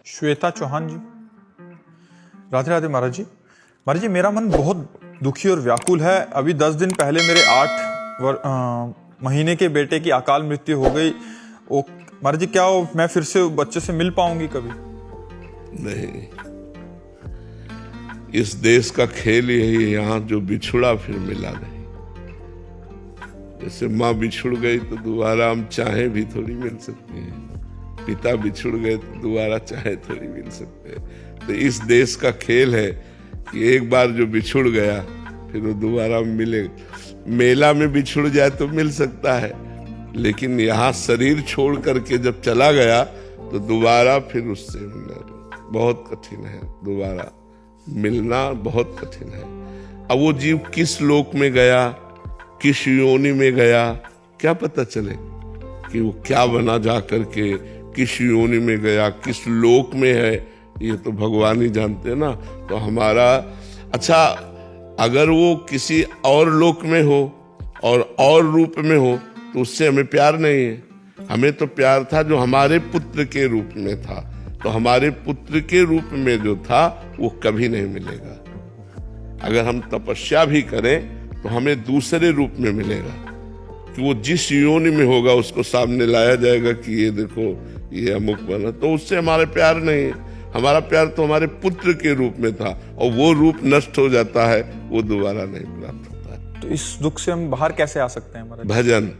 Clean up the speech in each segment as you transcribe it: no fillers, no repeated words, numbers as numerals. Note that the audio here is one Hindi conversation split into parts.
श्वेता चौहान जी। राधे राधे महाराज जी। महाराज जी, मेरा मन बहुत दुखी और व्याकुल है। अभी 10 दिन पहले मेरे 8 महीने के बेटे की अकाल मृत्यु हो गई। वो महाराज जी, क्या मैं फिर से बच्चे से मिल पाऊंगी कभी? नहीं, इस देश का खेल यही है, यहाँ जो बिछुड़ा फिर मिला नहीं। जैसे माँ बिछुड़ गई तो दोबारा हम चाहे भी थोड़ी मिल सकते हैं, पिता बिछुड़ गए तो दोबारा चाहे थोड़ी मिल सकते हैं। तो इस देश का खेल है कि एक बार जो बिछुड़ गया फिर वो दोबारा मिले। मेला में बिछुड़ जाए तो मिल सकता है, लेकिन यहाँ शरीर छोड़ करके जब चला गया तो दोबारा फिर उससे मिलना बहुत कठिन है। दोबारा मिलना बहुत कठिन है। अब वो जीव किस लोक में गया, किस योनि में गया, क्या पता चले कि वो क्या बना जा करके, किस योनि में गया, किस लोक में है, ये तो भगवान ही जानते हैं ना। तो हमारा अच्छा, अगर वो किसी और लोक में हो और रूप में हो तो उससे हमें प्यार नहीं है। हमें तो प्यार था जो हमारे पुत्र के रूप में था। तो हमारे पुत्र के रूप में जो था वो कभी नहीं मिलेगा। अगर हम तपस्या भी करें तो हमें दूसरे रूप में मिलेगा कि वो जिस योनि में होगा उसको सामने लाया जाएगा कि ये देखो ये अमुक बना। तो उससे हमारे प्यार नहीं है। हमारा प्यार तो हमारे पुत्र के रूप में था, और वो रूप नष्ट हो जाता है, वो दोबारा नहीं प्राप्त होता है। तो इस दुख से हम बाहर कैसे आ सकते हैं महाराज? भजन,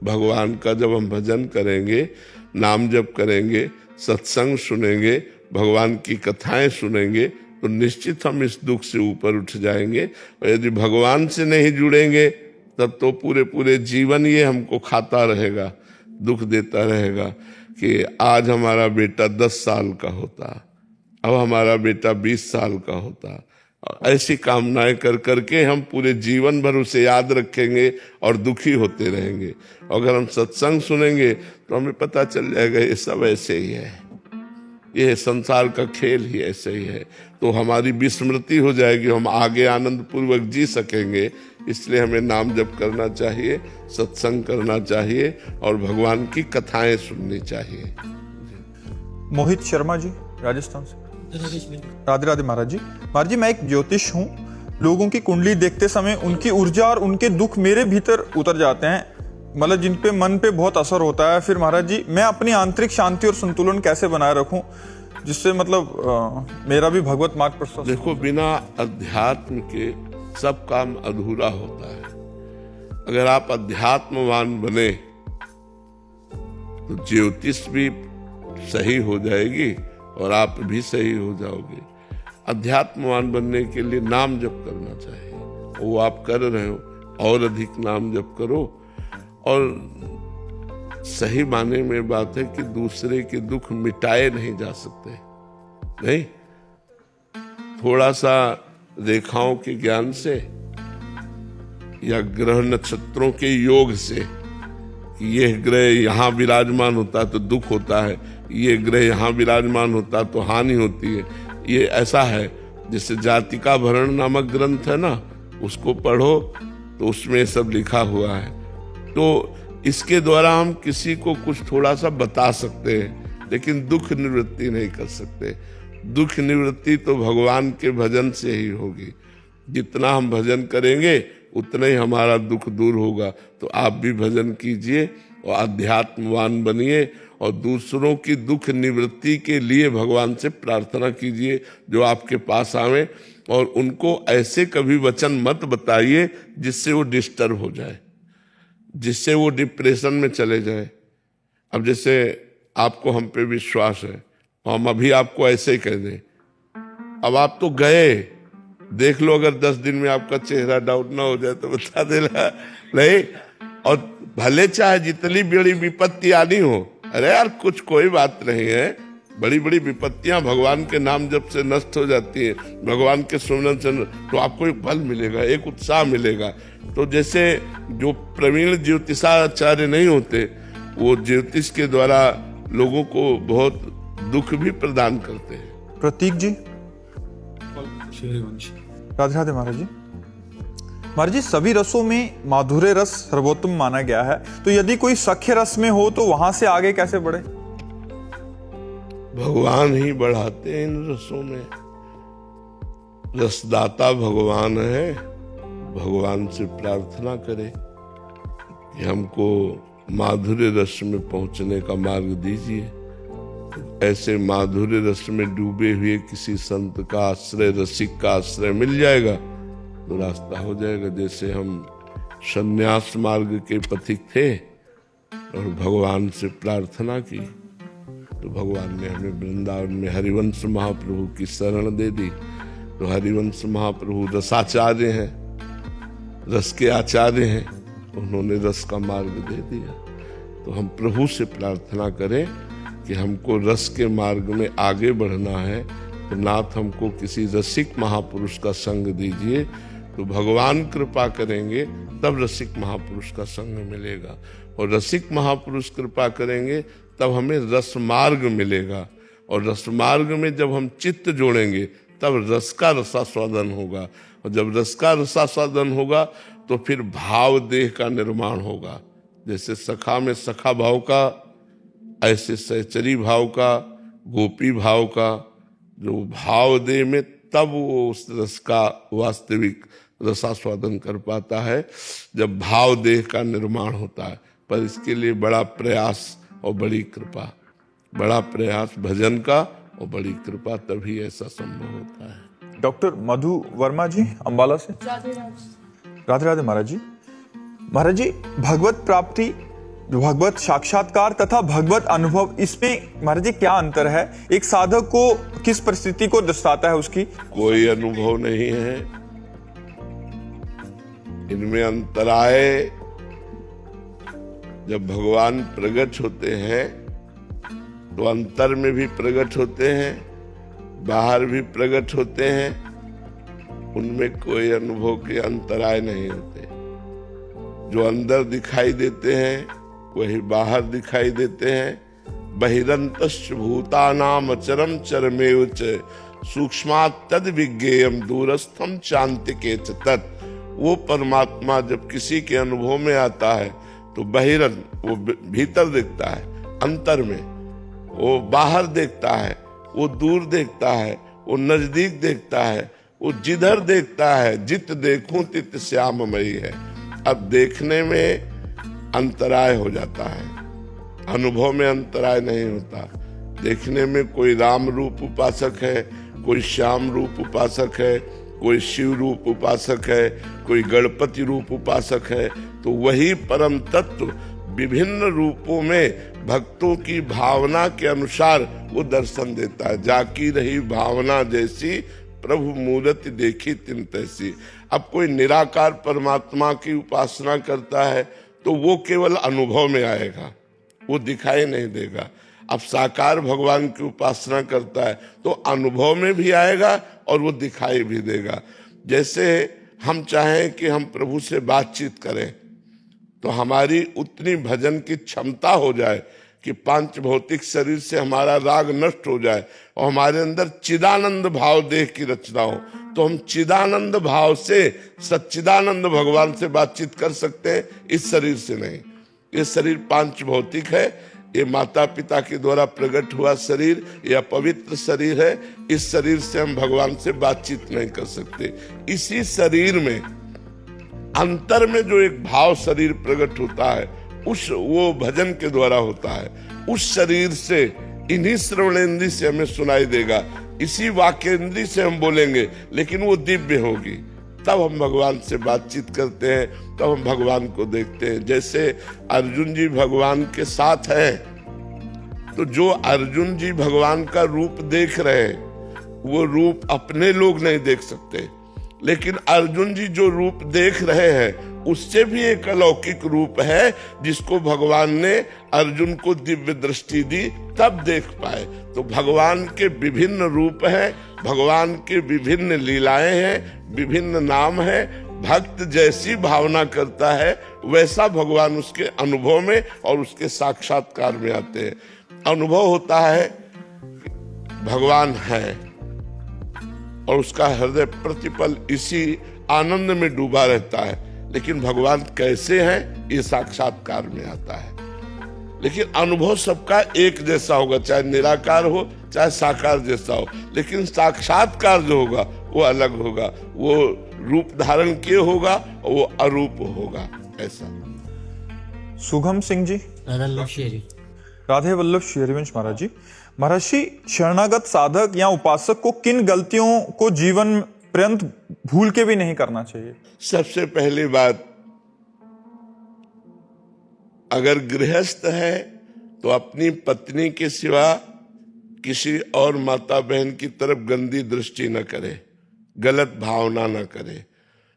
भगवान का जब हम भजन करेंगे, नाम जप करेंगे, सत्संग सुनेंगे, भगवान की कथाएं सुनेंगे, तो निश्चित हम इस दुख से ऊपर उठ जाएंगे। और यदि भगवान से नहीं जुड़ेंगे तब तो पूरे जीवन ये हमको खाता रहेगा, दुख देता रहेगा कि आज हमारा बेटा 10 साल का होता, अब हमारा बेटा 20 साल का होता। और ऐसी कामनाएं कर करके हम पूरे जीवन भर उसे याद रखेंगे और दुखी होते रहेंगे। अगर हम सत्संग सुनेंगे तो हमें पता चल जाएगा ये सब ऐसे ही है, ये संसार का खेल ही ऐसे ही है। तो हमारी विस्मृति हो जाएगी, हम आगे आनंद पूर्वक जी सकेंगे। इसलिए हमें नाम जप करना चाहिए, सत्संग करना चाहिए और भगवान की कथाएं सुननी चाहिए। मोहित शर्मा जी, राजस्थान से। राधे राधे महाराज जी। महाराज जी, मैं एक ज्योतिष हूँ। लोगों की कुंडली देखते समय उनकी ऊर्जा और उनके दुख मेरे भीतर उतर जाते हैं, मतलब जिन पे मन पे बहुत असर होता है। फिर महाराज जी, मैं अपनी आंतरिक शांति और संतुलन कैसे बनाए रखूं जिससे मतलब मेरा भी भगवत मार्ग पर? देखो, बिना अध्यात्म के सब काम अधूरा होता है। अगर आप अध्यात्मवान बने तो ज्योतिष भी सही हो जाएगी और आप भी सही हो जाओगे। अध्यात्मवान बनने के लिए नाम जप करना चाहिए, वो आप कर रहे हो, और अधिक नाम जप करो। और सही माने में बात है कि दूसरे के दुख मिटाए नहीं जा सकते, नहीं, थोड़ा सा रेखाओं के ज्ञान से या ग्रह नक्षत्रों के योग से कि यह ग्रह यहाँ विराजमान होता तो दुख होता है, ये ग्रह यहाँ विराजमान होता तो हानि होती है, ये ऐसा है। जैसे जातिका भरण नामक ग्रंथ है ना, उसको पढ़ो तो उसमें सब लिखा हुआ है। तो इसके द्वारा हम किसी को कुछ थोड़ा सा बता सकते हैं, लेकिन दुख निवृत्ति नहीं कर सकते। दुख निवृत्ति तो भगवान के भजन से ही होगी। जितना हम भजन करेंगे उतना ही हमारा दुख दूर होगा। तो आप भी भजन कीजिए और अध्यात्मवान बनिए और दूसरों की दुख निवृत्ति के लिए भगवान से प्रार्थना कीजिए जो आपके पास आवे। और उनको ऐसे कभी वचन मत बताइए जिससे वो डिस्टर्ब हो जाए, जिससे वो डिप्रेशन में चले जाए। अब जैसे आपको हम पे विश्वास है, हम अभी आपको ऐसे ही कह दें, अब आप तो गए, देख लो, अगर 10 दिन में आपका चेहरा डाउन ना हो जाए तो बता देना, नहीं। और भले चाहे जितनी बड़ी विपत्ति आनी हो, अरे यार कुछ कोई बात नहीं है, बड़ी बड़ी विपत्तियां भगवान के नाम जप से नष्ट हो जाती हैं, भगवान के सुमरन से, तो आपको एक बल मिलेगा, एक उत्साह मिलेगा। तो जैसे जो प्रवीण ज्योतिषाचार्य नहीं होते, वो ज्योतिष के द्वारा लोगों को बहुत दुख भी प्रदान करते हैं। प्रतीक जी, राधे राधे महाराज जी। महाराज जी, सभी रसों में माधुर्य रस सर्वोत्तम माना गया है, तो यदि कोई सख्य रस में हो तो वहां से आगे कैसे बढ़े? भगवान ही बढ़ाते हैं इन रसों में। रसदाता भगवान है। भगवान से प्रार्थना करें कि हमको माधुर्य रस में पहुंचने का मार्ग दीजिए। ऐसे माधुर्य रस में डूबे हुए किसी संत का आश्रय, रसिक का आश्रय मिल जाएगा तो रास्ता हो जाएगा। जैसे हम संन्यास मार्ग के पथिक थे और भगवान से प्रार्थना की तो भगवान ने हमें वृंदावन में हरिवंश महाप्रभु की शरण दे दी। तो हरिवंश महाप्रभु रसाचार्य हैं, रस के आचार्य हैं, उन्होंने रस का मार्ग दे दिया। तो हम प्रभु से प्रार्थना करें कि हमको रस के मार्ग में आगे बढ़ना है तो नाथ हमको किसी रसिक महापुरुष का संग दीजिए। तो भगवान कृपा करेंगे तब रसिक महापुरुष का संग मिलेगा, और रसिक महापुरुष कृपा करेंगे तब हमें रस मार्ग मिलेगा। और रस मार्ग में जब हम चित्त जोड़ेंगे तब रस का रसास्वादन होगा, और जब रस का रसास्वादन होगा तो फिर भाव देह का निर्माण होगा। जैसे सखा में सखा भाव का, ऐसे सहचरी भाव का, गोपी भाव का जो भाव देह में, तब वो उस रस का वास्तविक रसास्वादन कर पाता है जब भाव देह का निर्माण होता है। पर इसके लिए बड़ा प्रयास और बड़ी कृपा, बड़ा प्रयास भजन का और बड़ी कृपा, तभी ऐसा संभव होता है। डॉक्टर मधु वर्मा जी अंबाला से। राधे राधे महाराज जी। महाराज जी, भगवत प्राप्ति, भगवत साक्षात्कार तथा भगवत अनुभव, इसमें महाराज जी क्या अंतर है? एक साधक को किस परिस्थिति को दर्शाता है उसकी? कोई अनुभव नहीं है इनमें। अंतर आए जब भगवान प्रकट होते हैं तो अंतर में भी प्रकट होते हैं, बाहर भी प्रकट होते हैं, उनमें कोई अनुभव के अंतराय नहीं होते। जो अंदर दिखाई देते हैं वही बाहर दिखाई देते हैं। बहिरंतश्च भूतानाम अचरम चरमेव च सूक्ष्मात् तद विज्ञेयम दूरस्थम चान्तिके च तत्। वो परमात्मा जब किसी के अनुभव में आता है तो बहिरन वो भीतर देखता है, अंतर में वो बाहर देखता है, वो दूर देखता है, वो नजदीक देखता है, वो जिधर देखता है जित देखूं तित श्याममयी है। अब देखने में अंतराय हो जाता है, अनुभव में अंतराय नहीं होता। देखने में कोई राम रूप उपासक है, कोई श्याम रूप उपासक है, कोई शिव रूप उपासक है, कोई गणपति रूप उपासक है, तो वही परम तत्व विभिन्न रूपों में भक्तों की भावना के अनुसार वो दर्शन देता है। जाकी रही भावना जैसी प्रभु मूर्ति देखी तिन तैसी। अब कोई निराकार परमात्मा की उपासना करता है तो वो केवल अनुभव में आएगा, वो दिखाई नहीं देगा। अब साकार भगवान की उपासना करता है तो अनुभव में भी आएगा और वो दिखाई भी देगा। जैसे हम चाहें कि हम प्रभु से बातचीत करें तो हमारी उतनी भजन की क्षमता हो जाए कि पांच भौतिक शरीर से हमारा राग नष्ट हो जाए और हमारे अंदर चिदानंद भाव देह की रचना हो, तो हम चिदानंद भाव से सच्चिदानंद भगवान से बातचीत कर सकते हैं, इस शरीर से नहीं। ये शरीर पांच भौतिक है, ये माता पिता के द्वारा प्रकट हुआ शरीर, यह पवित्र शरीर है। इस शरीर से हम भगवान से बातचीत नहीं कर सकते। इसी शरीर में अंतर में जो एक भाव शरीर प्रकट होता है वो भजन के द्वारा होता है। उस शरीर से इन्हीं श्रवणेन्द्रिय से हमें सुनाई देगा, इसी वाक्येंद्रिय से हम बोलेंगे, लेकिन वो दिव्य होगी। तब हम भगवान से बातचीत करते हैं, तब हम भगवान को देखते हैं। जैसे अर्जुन जी भगवान के साथ हैं तो जो अर्जुन जी भगवान का रूप देख रहे हैं वो रूप अपने लोग नहीं देख सकते, लेकिन अर्जुन जी जो रूप देख रहे हैं उससे भी एक अलौकिक रूप है जिसको भगवान ने अर्जुन को दिव्य दृष्टि दी, तब देख पाए। तो भगवान के विभिन्न रूप हैं, भगवान के विभिन्न लीलाएं हैं, विभिन्न नाम हैं। भक्त जैसी भावना करता है वैसा भगवान उसके अनुभव में और उसके साक्षात्कार में आते हैं। अनुभव होता है भगवान है और उसका हृदय प्रतिपल इसी आनंद में डूबा रहता है, लेकिन भगवान कैसे हैं ये साक्षात्कार में आता है। लेकिन अनुभव सबका एक जैसा होगा, चाहे निराकार हो चाहे साकार जैसा हो, लेकिन साक्षात्कार जो होगा वो अलग होगा, वो रूप धारण किए होगा और वो अरूप होगा। ऐसा। सुगम सिंह जी। राधे वल्लभ शेरवंश महाराज जी। महर्षि, शरणागत साधक या उपासक को किन गलतियों को जीवन पर्यंत भूल के भी नहीं करना चाहिए? सबसे पहली बात, अगर गृहस्थ है तो अपनी पत्नी के सिवा किसी और माता बहन की तरफ गंदी दृष्टि न करे, गलत भावना न करे,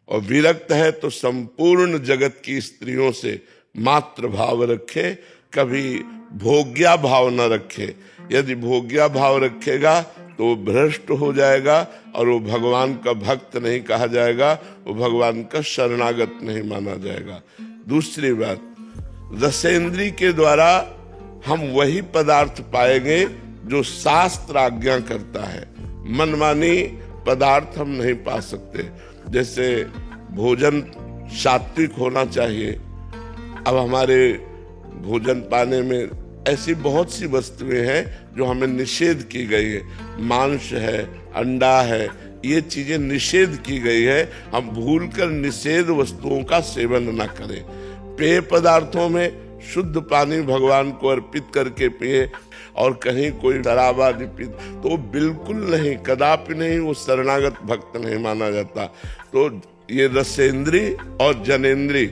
और विरक्त है तो संपूर्ण जगत की स्त्रियों से मात्र भाव रखे, कभी भोग्या भाव न रखे। यदि भोग्या भाव रखेगा तो वो भ्रष्ट हो जाएगा और वो भगवान का भक्त नहीं कहा जाएगा, वो भगवान का शरणागत नहीं माना जाएगा। दूसरी बात, रसेंद्री के द्वारा हम वही पदार्थ पाएंगे जो शास्त्र आज्ञा करता है। मनमानी पदार्थ हम नहीं पा सकते। जैसे भोजन सात्विक होना चाहिए, अब हमारे भोजन पाने में ऐसी बहुत सी वस्तुएं हैं जो हमें निषेध की गई है। मांस है, अंडा है, ये चीजें निषेध की गई है। हम भूलकर निषेध वस्तुओं का सेवन न करें। पेय पदार्थों में शुद्ध पानी भगवान को अर्पित करके पिए, और कहीं कोई शराब आदि पी तो बिल्कुल नहीं, कदापि नहीं, वो शरणागत भक्त नहीं माना जाता। तो ये रसेंद्री और जनेंद्री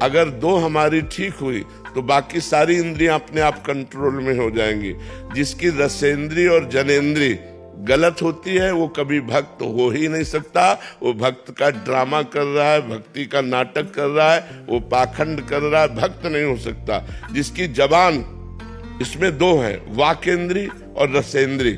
अगर दो हमारी ठीक हुई तो बाकी सारी इंद्रियां अपने आप कंट्रोल में हो जाएंगी। जिसकी रसेंद्री और जनेंद्री गलत होती है वो कभी भक्त हो ही नहीं सकता। वो भक्त का ड्रामा कर रहा है, भक्ति का नाटक कर रहा है, वो पाखंड कर रहा है, भक्त नहीं हो सकता। जिसकी जबान, इसमें दो है, वाकेंद्री और रसेंद्री।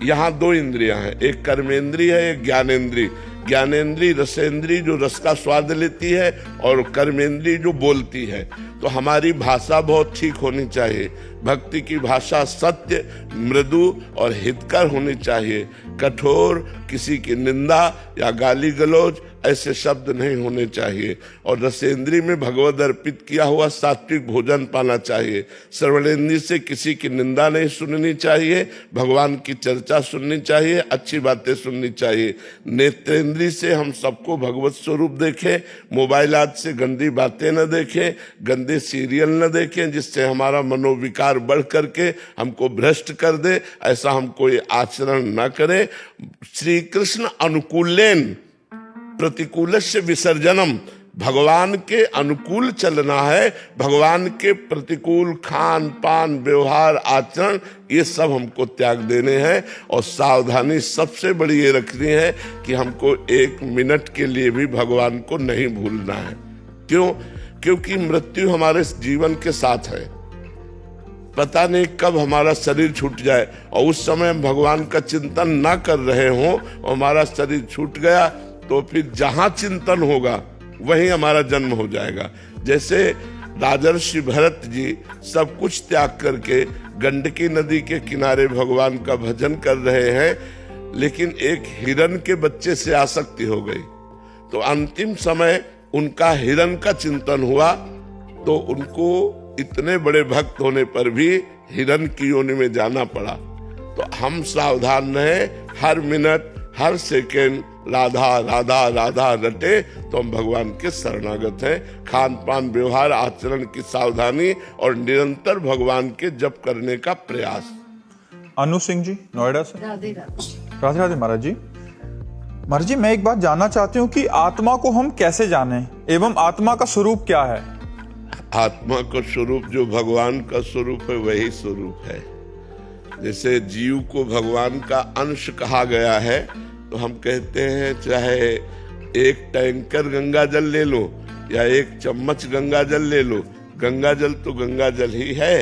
यहाँ दो इंद्रियां हैं, एक कर्मेंद्री है, एक ज्ञानेंद्री। ज्ञानेंद्री रसेंद्री जो रस का स्वाद लेती है, और कर्मेंद्री जो बोलती है। तो हमारी भाषा बहुत ठीक होनी चाहिए। भक्ति की भाषा सत्य, मृदु और हितकर होनी चाहिए। कठोर, किसी की निंदा या गाली गलौज ऐसे शब्द नहीं होने चाहिए। और रसेंद्री में भगवद अर्पित किया हुआ सात्विक भोजन पाना चाहिए। श्रवणेंद्री से किसी की निंदा नहीं सुननी चाहिए, भगवान की चर्चा सुननी चाहिए, अच्छी बातें सुननी चाहिए। नेत्रेंद्री से हम सबको भगवत स्वरूप देखें, मोबाइल आदि से गंदी बातें न देखें, गंदे सीरियल न देखें जिससे हमारा मनोविकार बढ़ करके हमको भ्रष्ट कर दे। ऐसा हम कोई आचरण न करें। श्री कृष्ण अनुकूलेन प्रतिकूलस्य विसर्जनम, भगवान के अनुकूल चलना है। भगवान के प्रतिकूल खान पान व्यवहार आचरण ये सब हमको त्याग देने हैं। और सावधानी सबसे बड़ी ये रखनी है कि हमको 1 मिनट के लिए भी भगवान को नहीं भूलना है। क्यों? क्योंकि मृत्यु हमारे जीवन के साथ है। पता नहीं कब हमारा शरीर छूट जाए, और उस समय हम भगवान का चिंतन ना कर रहे हों और हमारा शरीर छूट गया तो फिर जहां चिंतन होगा वहीं हमारा जन्म हो जाएगा। जैसे राजर्षि भरत जी सब कुछ त्याग करके गंडकी नदी के किनारे भगवान का भजन कर रहे हैं, लेकिन एक हिरण के बच्चे से आसक्ति हो गई। तो अंतिम समय उनका हिरण का चिंतन हुआ, तो उनको इतने बड़े भक्त होने पर भी हिरण की योनि में जाना पड़ा। तो हम सावधान रहे, हर मिनट हर सेकेंड राधा राधा राधा रटे तो हम भगवान के शरणागत हैं। खान पान व्यवहार आचरण की सावधानी और निरंतर भगवान के जप करने का प्रयास। अनु सिंह जी, नोएडा से। राधे राधे। राधे राधे महाराज जी। महाराज जी, मैं एक बात जानना चाहती हूँ कि आत्मा को हम कैसे जानें एवं आत्मा का स्वरूप क्या है? आत्मा का स्वरूप जो भगवान का स्वरूप है वही स्वरूप है। जैसे जीव को भगवान का अंश कहा गया है, तो हम कहते हैं चाहे 1 टैंकर गंगा जल ले लो या 1 चम्मच गंगा जल ले लो, गंगा जल तो गंगा जल ही है।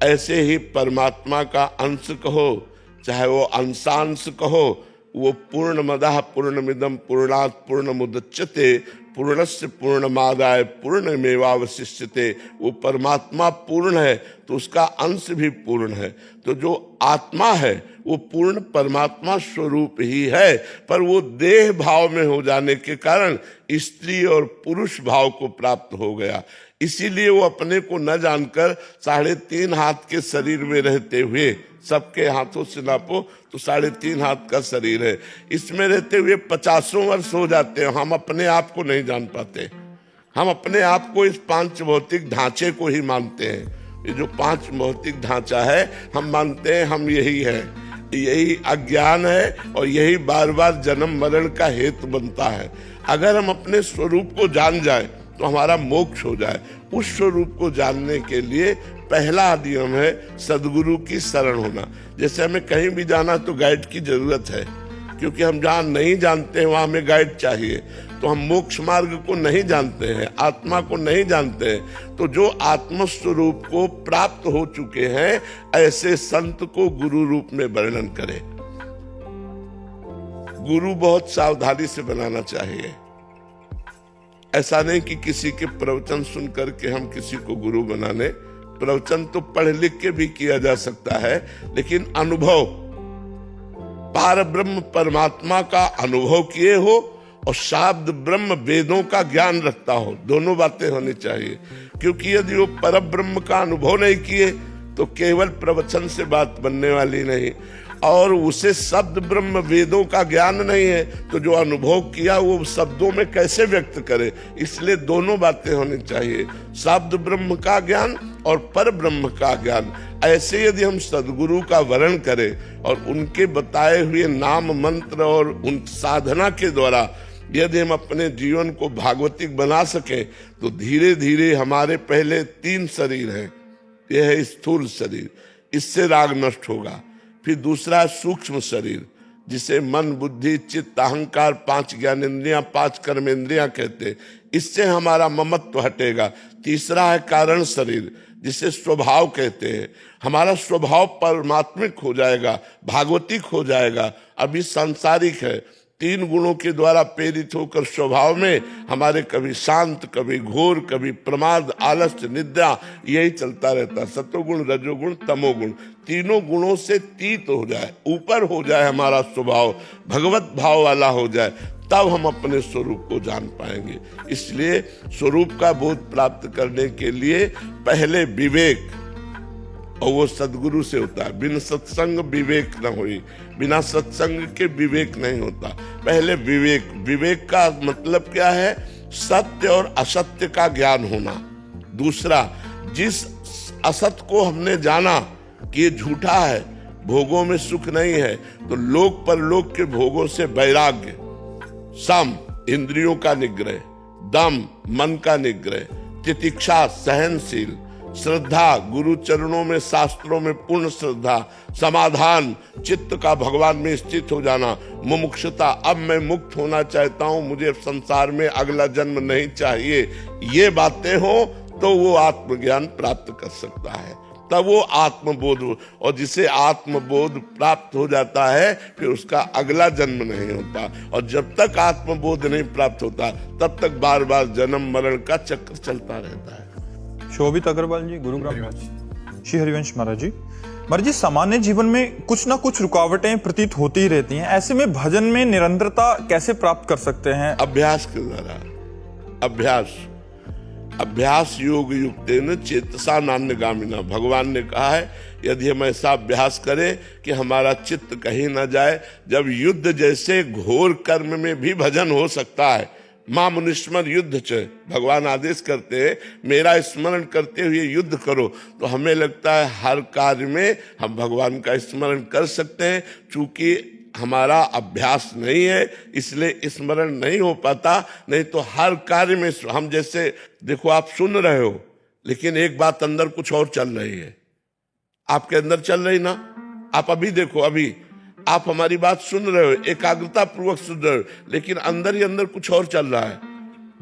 ऐसे ही परमात्मा का अंश कहो, चाहे वो अंशांश कहो, वो पूर्णमदः पूर्णमिदं पूर्णात् पूर्णमुदच्यते पूर्णस्य पूर्णमादाय पूर्णमेवावशिष्यते। वो परमात्मा पूर्ण है तो उसका अंश भी पूर्ण है। तो जो आत्मा है वो पूर्ण परमात्मा स्वरूप ही है, पर वो देह भाव में हो जाने के कारण स्त्री और पुरुष भाव को प्राप्त हो गया। इसीलिए वो अपने को न जानकर 3.5 हाथ के शरीर में रहते हुए सबके हाथों से नापो तो 3.5 हाथ का शरीर है। इसमें रहते हुए 50 वर्ष हो जाते हैं, हम अपने आप को नहीं जान पाते। हम अपने आप को इस 5 भौतिक ढांचे को ही मानते हैं। ये जो 5 भौतिक ढांचा है, हम मानते हैं हम यही है। यही अज्ञान है और यही बार बार जन्म मरण का हेतु बनता है। अगर हम अपने स्वरूप को जान जाए तो हमारा मोक्ष हो जाए। उस स्वरूप को जानने के लिए पहला नियम है सद्गुरु की शरण होना। जैसे हमें कहीं भी जाना तो गाइड की जरूरत है, क्योंकि हम जहाँ नहीं जानते हैं वहाँ हमें गाइड चाहिए। तो हम मोक्ष मार्ग को नहीं जानते हैं, आत्मा को नहीं जानते हैं। तो जो आत्म स्वरूप को प्राप्त हो चुके हैं, ऐसे संत को गुरु रूप में वर्णन करें। गुरु बहुत सावधानी से बनाना चाहिए। ऐसा नहीं कि किसी के प्रवचन सुन करके हम किसी को गुरु बना लें। प्रवचन तो पढ़ लिख के भी किया जा सकता है, लेकिन अनुभव, पार ब्रह्म परमात्मा का अनुभव किए हो और शाब्द ब्रह्म वेदों का ज्ञान रखता हो, दोनों बातें होनी चाहिए। क्योंकि यदि वो पर ब्रह्म का अनुभव नहीं किए तो केवल प्रवचन से बात बनने वाली नहीं, और उसे शब्द ब्रह्म वेदों का ज्ञान नहीं है तो जो अनुभव किया वो शब्दों में कैसे व्यक्त करे। इसलिए दोनों बातें होनी चाहिए, शब्द ब्रह्म का ज्ञान और पर ब्रह्म का ज्ञान। ऐसे यदि हम सद्गुरु का वर्ण करें और उनके बताए हुए नाम मंत्र और उन साधना के द्वारा यदि हम अपने जीवन को भागवतिक बना सकें तो धीरे धीरे हमारे पहले 3 शरीर हैं। यह है स्थूल शरीर, इससे राग नष्ट होगा। फिर दूसरा सूक्ष्म शरीर, जिसे मन बुद्धि चित्त अहंकार 5 ज्ञानेंद्रियां 5 कर्मेंद्रियां कहते, इससे हमारा ममत्व हटेगा। तीसरा है कारण शरीर, जिसे स्वभाव कहते हैं। हमारा स्वभाव परमात्मिक हो जाएगा, भागवतिक हो जाएगा। अभी सांसारिक है, 3 गुणों के द्वारा प्रेरित होकर स्वभाव में हमारे कभी शांत, कभी घोर, कभी प्रमाद, आलस्य, निद्रा, यही चलता रहता। सतोगुण, रजोगुण, तमोगुण, तीनों गुणों से तीत हो जाए, ऊपर हो जाए हमारा स्वभाव, भगवत भाव वाला हो जाए, तब हम अपने स्वरूप को जान पाएंगे। इसलिए स्वरूप का बोध प्राप्त करने के लिए पहले विवेक, और वो सद्गुरु से होता है। बिन सत्संग विवेक न होई, बिना सत्संग के विवेक नहीं होता। पहले विवेक, विवेक का मतलब क्या है? सत्य और असत्य का ज्ञान होना। दूसरा, जिस असत को हमने जाना कि ये झूठा है, भोगों में सुख नहीं है, तो लोक परलोक के भोगों से वैराग्य। सम, इंद्रियों का निग्रह। दम, मन का निग्रह। तितिक्षा, सहनशील। श्रद्धा, गुरु चरणों में शास्त्रों में पूर्ण श्रद्धा। समाधान, चित्त का भगवान में स्थित हो जाना। मुमुक्षुता, अब मैं मुक्त होना चाहता हूं, मुझे संसार में अगला जन्म नहीं चाहिए। ये बातें हो तो वो आत्मज्ञान प्राप्त कर सकता है, तब वो आत्मबोध। और जिसे आत्मबोध प्राप्त हो जाता है फिर उसका अगला जन्म नहीं होता। और जब तक आत्मबोध नहीं प्राप्त होता तब तक बार बार जन्म मरण का चक्र चलता रहता है। शोभित अग्रवाल जी, गुरुग्राम। श्री हरिवंश महाराज जी, महाराज जी, सामान्य जीवन में कुछ ना कुछ रुकावटें प्रतीत होती ही रहती हैं। ऐसे में भजन में निरंतरता कैसे प्राप्त कर सकते हैं? अभ्यास के द्वारा। अभ्यास योग युक्तेन चेतसा नान्यगामिना। भगवान ने कहा है यदि हम ऐसा अभ्यास करें कि हमारा चित्त कहीं ना जाए। जब युद्ध जैसे घोर कर्म में भी भजन हो सकता है, मां मुनिस्मर युद्ध च, भगवान आदेश करते हैं मेरा स्मरण करते हुए युद्ध करो, तो हमें लगता है हर कार्य में हम भगवान का स्मरण कर सकते हैं। चूंकि हमारा अभ्यास नहीं है इसलिए स्मरण नहीं हो पाता। नहीं तो हर कार्य में हम, जैसे देखो आप सुन रहे हो लेकिन एक बात अंदर कुछ और चल रही है, आपके अंदर चल रही ना। आप अभी देखो, अभी आप हमारी बात सुन रहे हो, एकाग्रता पूर्वक सुन रहे हो, लेकिन अंदर ही अंदर कुछ और चल रहा है।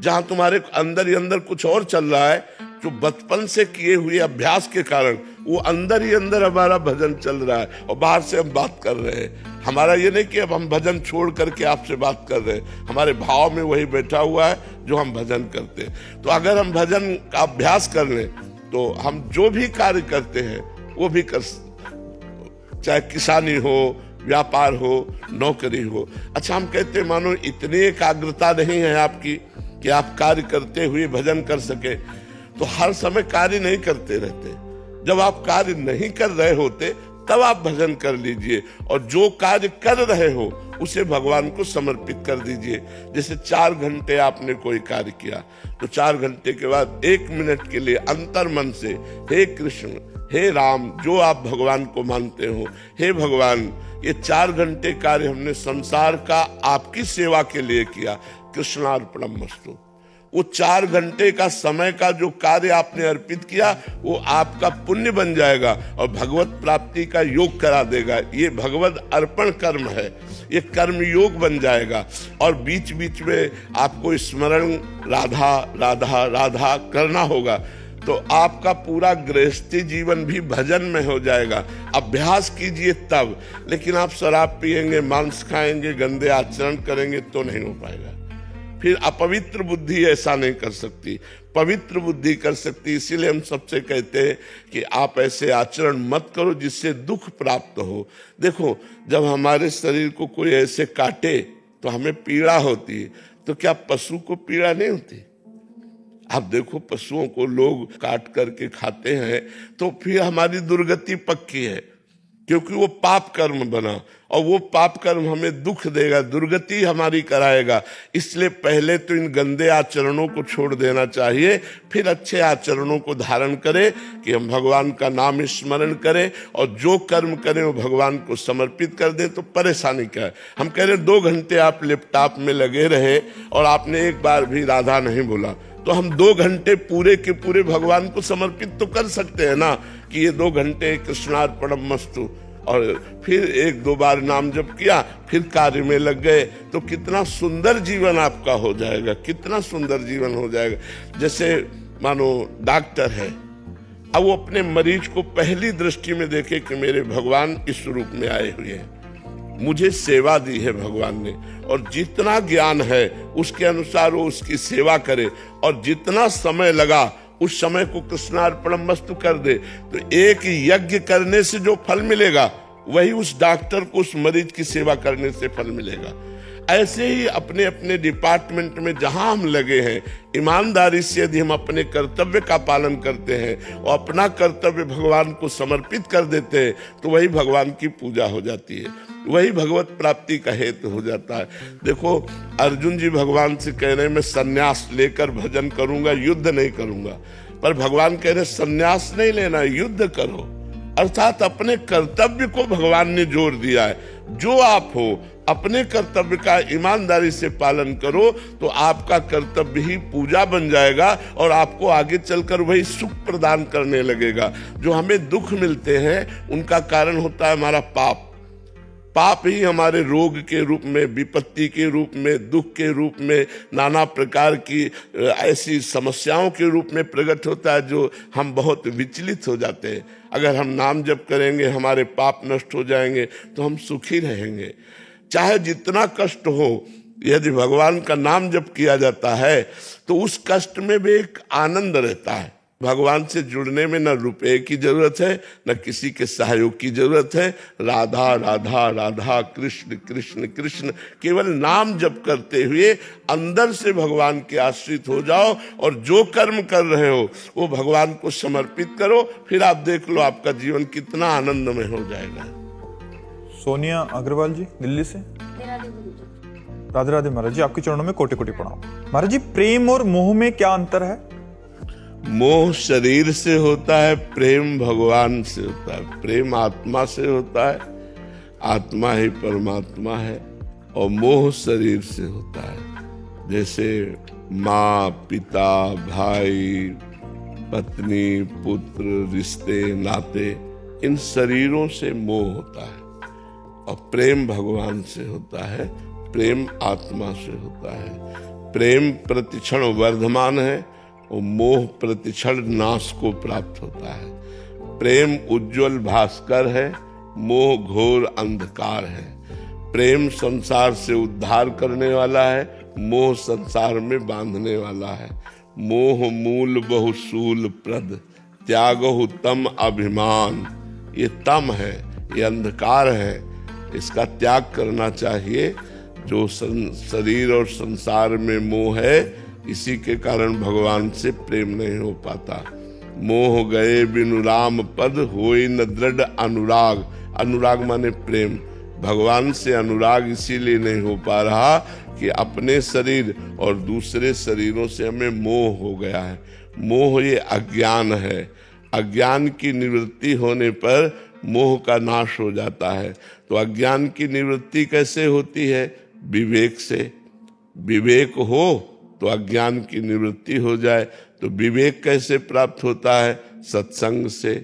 जहां तुम्हारे अंदर ही अंदर कुछ और चल रहा है, जो बचपन से किए हुए अभ्यास के कारण वो अंदर ही अंदर हमारा भजन चल रहा है और बाहर से हम बात कर रहे हैं। हमारा ये नहीं कि अब हम भजन छोड़ करके आपसे बात कर रहे हैं, हमारे भाव में वही बैठा हुआ है जो हम भजन करते हैं। तो अगर हम भजन का अभ्यास कर लें तो हम जो भी कार्य करते हैं वो भी कर, चाहे किसानी हो, व्यापार हो, नौकरी हो। अच्छा, हम कहते हैं मानो इतनी एकाग्रता नहीं है आपकी कि आप कार्य करते हुए भजन कर सके, तो हर समय कार्य नहीं करते रहते। जब आप कार्य नहीं कर रहे होते तब आप भजन कर लीजिए। और जो कार्य कर रहे हो उसे भगवान को समर्पित कर दीजिए। जैसे 4 घंटे आपने कोई कार्य किया, तो 4 घंटे के बाद 1 मिनट के लिए अंतर मन से हे कृष्ण, हे राम, जो आप भगवान को मानते हो, हे भगवान, ये 4 घंटे कार्य हमने संसार का आपकी सेवा के लिए किया, कृष्णार्पणमस्तु। वो 4 घंटे का समय का जो कार्य आपने अर्पित किया वो आपका पुण्य बन जाएगा और भगवत प्राप्ति का योग करा देगा। ये भगवत अर्पण कर्म है, ये कर्म योग बन जाएगा। और बीच बीच में आपको स्मरण राधा राधा राधा करना होगा, तो आपका पूरा गृहस्थी जीवन भी भजन में हो जाएगा। अभ्यास कीजिए तब। लेकिन आप शराब पिएंगे, मांस खाएंगे, गंदे आचरण करेंगे तो नहीं हो पाएगा। फिर अपवित्र बुद्धि ऐसा नहीं कर सकती, पवित्र बुद्धि कर सकती। इसीलिए हम सबसे कहते हैं कि आप ऐसे आचरण मत करो जिससे दुख प्राप्त हो। देखो, जब हमारे शरीर को कोई ऐसे काटे तो हमें पीड़ा होती है, तो क्या पशु को पीड़ा नहीं होती? आप देखो, पशुओं को लोग काट करके खाते हैं तो फिर हमारी दुर्गति पक्की है, क्योंकि वो पाप कर्म बना और वो पाप कर्म हमें दुख देगा, दुर्गति हमारी कराएगा। इसलिए पहले तो इन गंदे आचरणों को छोड़ देना चाहिए, फिर अच्छे आचरणों को धारण करें कि हम भगवान का नाम स्मरण करें और जो कर्म करें वो भगवान को समर्पित कर दें। तो परेशानी क्या है? हम कह रहे हैं 2 घंटे आप लैपटॉप में लगे रहे और आपने एक बार भी राधा नहीं बोला, तो हम 2 घंटे पूरे के पूरे भगवान को समर्पित तो कर सकते हैं ना, कि ये 2 घंटे कृष्णार्पणमस्तु, और फिर 1-2 बार नाम जप किया, फिर कार्य में लग गए, तो कितना सुंदर जीवन आपका हो जाएगा, कितना सुंदर जीवन हो जाएगा। जैसे मानो डॉक्टर है, अब वो अपने मरीज को पहली दृष्टि में देखे कि मेरे भगवान इस रूप में आए हुए हैं, मुझे सेवा दी है भगवान ने, और जितना ज्ञान है उसके अनुसार वो उसकी सेवा करे, और जितना समय लगा उस समय को कृष्णार्पणमस्तु कर दे, तो एक यज्ञ करने से जो फल मिलेगा वही उस डॉक्टर को उस मरीज की सेवा करने से फल मिलेगा। ऐसे ही अपने अपने डिपार्टमेंट में जहां हम लगे हैं, ईमानदारी से यदि हम अपने कर्तव्य का पालन करते हैं और अपना कर्तव्य भगवान को समर्पित कर देते हैं, तो वही भगवान की पूजा हो जाती है, वही भगवत प्राप्ति का हेतु हो जाता है। देखो, अर्जुन जी भगवान से कह रहे हैं मैं सन्यास लेकर भजन करूंगा, युद्ध नहीं करूंगा, पर भगवान कह रहे सन्यास नहीं लेना, युद्ध करो। अर्थात अपने कर्तव्य को भगवान ने जोर दिया है। जो आप हो अपने कर्तव्य का ईमानदारी से पालन करो, तो आपका कर्तव्य ही पूजा बन जाएगा और आपको आगे चलकर वही सुख प्रदान करने लगेगा। जो हमें दुख मिलते हैं उनका कारण होता है हमारा पाप। पाप ही हमारे रोग के रूप में, विपत्ति के रूप में, दुख के रूप में, नाना प्रकार की ऐसी समस्याओं के रूप में प्रकट होता है, जो हम बहुत विचलित हो जाते हैं। अगर हम नाम जप करेंगे, हमारे पाप नष्ट हो जाएंगे, तो हम सुखी रहेंगे। चाहे जितना कष्ट हो, यदि भगवान का नाम जप किया जाता है तो उस कष्ट में भी एक आनंद रहता है। भगवान से जुड़ने में न रुपए की जरूरत है, न किसी के सहयोग की जरूरत है। राधा राधा राधा, कृष्ण कृष्ण कृष्ण, केवल नाम जप करते हुए अंदर से भगवान के आश्रित हो जाओ, और जो कर्म कर रहे हो वो भगवान को समर्पित करो। फिर आप देख लो आपका जीवन कितना आनंदमय हो जाएगा। सोनिया अग्रवाल जी, दिल्ली से। राधे राधे महाराज जी, आपके चरणों में कोटि कोटि प्रणाम। महाराज जी, प्रेम और मोह में क्या अंतर है? मोह शरीर से होता है, प्रेम भगवान से होता है। प्रेम आत्मा से होता है, आत्मा ही परमात्मा है, और मोह शरीर से होता है। जैसे माँ, पिता, भाई, पत्नी, पुत्र, रिश्ते, नाते, इन शरीरों से मोह होता है। और प्रेम भगवान से होता है, प्रेम आत्मा से होता है। प्रेम प्रतिक्षण वर्धमान है और मोह प्रतिक्षण नाश को प्राप्त होता है। प्रेम उज्जवल भास्कर है, मोह घोर अंधकार है। प्रेम संसार से उद्धार करने वाला है, मोह संसार में बांधने वाला है। मोह मूल बहुसूल प्रद, त्यागहु तम अभिमान। ये तम है, ये अंधकार है, इसका त्याग करना चाहिए। जो शरीर और संसार में मोह है, इसी के कारण भगवान से प्रेम नहीं हो पाता। मोह गए बिनु राम पद होए न दृढ़ अनुराग। अनुराग माने प्रेम। भगवान से अनुराग इसीलिए नहीं हो पा रहा कि अपने शरीर और दूसरे शरीरों से हमें मोह हो गया है। मोह ये अज्ञान है। अज्ञान की निवृत्ति होने पर मोह का नाश हो जाता है। तो अज्ञान की निवृत्ति कैसे होती है? विवेक से। विवेक हो तो अज्ञान की निवृत्ति हो जाए। तो विवेक कैसे प्राप्त होता है? सत्संग से।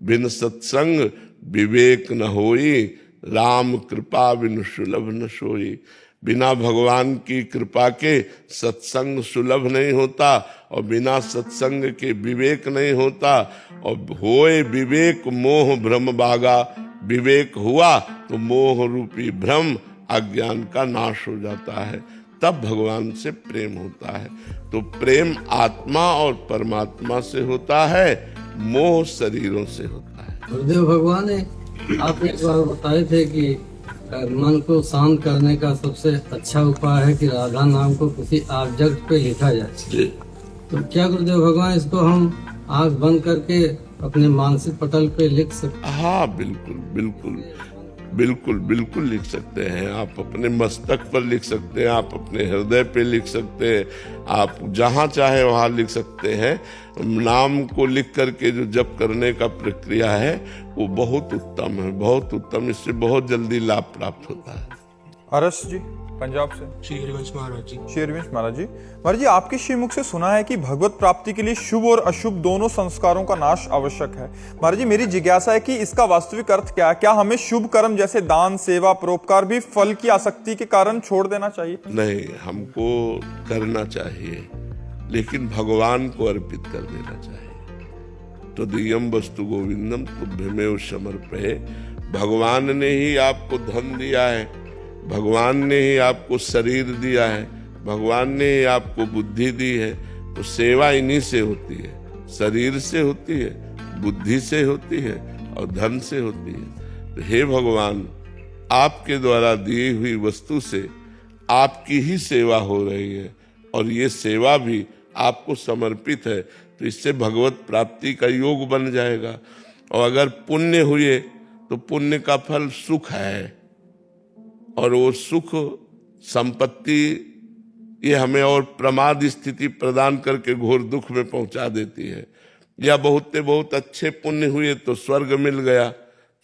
बिन सत्संग विवेक न होई, राम कृपा बिन सुलभ न सोई। बिना भगवान की कृपा के सत्संग सुलभ नहीं होता, और बिना सत्संग के विवेक नहीं होता। और होए विवेक मोह भ्रम बागा। विवेक हुआ तो मोह रूपी भ्रम अज्ञान का नाश हो जाता है। तब भगवान से प्रेम होता है। तो प्रेम आत्मा और परमात्मा से होता है, मोह शरीरों से होता है। गुरुदेव भगवान ने आप एक बार बताए थे कि मन को शांत करने का सबसे अच्छा उपाय है कि राधा नाम को किसी ऑब्जेक्ट पे लिखा जाए। तो क्या गुरुदेव भगवान इसको हम आंख बंद करके अपने मानसिक पटल पे लिख सकते? हाँ, बिल्कुल बिल्कुल बिल्कुल बिल्कुल लिख सकते हैं। आप अपने मस्तक पर लिख सकते हैं, आप अपने हृदय पे लिख सकते हैं, आप जहाँ चाहे वहाँ लिख सकते हैं। नाम को लिख करके जो जप करने का प्रक्रिया है वो बहुत उत्तम है, बहुत उत्तम। इससे बहुत जल्दी लाभ प्राप्त होता है। अरस जी पंजाब से। श्री हरिवंश महाराज जी। श्री हरिवंश महाराज जी, महाराज जी आपके श्रीमुख से सुना है कि भगवत प्राप्ति के लिए शुभ और अशुभ दोनों संस्कारों का नाश आवश्यक है। महाराज जी मेरी जिज्ञासा है कि इसका वास्तविक अर्थ क्या है? क्या हमें शुभ कर्म जैसे दान, सेवा, परोपकार भी फल की आसक्ति के कारण छोड़ देना चाहिए? नहीं, हमको करना चाहिए, लेकिन भगवान को अर्पित कर देना चाहिए। तो दियम वस्तु गोविंदम तुभ्यमेव समर्पये। भगवान ने ही आपको धन दिया है, भगवान ने ही आपको शरीर दिया है, भगवान ने ही आपको बुद्धि दी है। तो सेवा इन्हीं से होती है, शरीर से होती है, बुद्धि से होती है और धन से होती है। तो हे भगवान, आपके द्वारा दी हुई वस्तु से आपकी ही सेवा हो रही है, और ये सेवा भी आपको समर्पित है। तो इससे भगवत प्राप्ति का योग बन जाएगा। और अगर पुण्य हुए तो पुण्य का फल सुख है, और वो सुख संपत्ति ये हमें और प्रमाद स्थिति प्रदान करके घोर दुख में पहुंचा देती है। या बहुत अच्छे पुण्य हुए तो स्वर्ग मिल गया,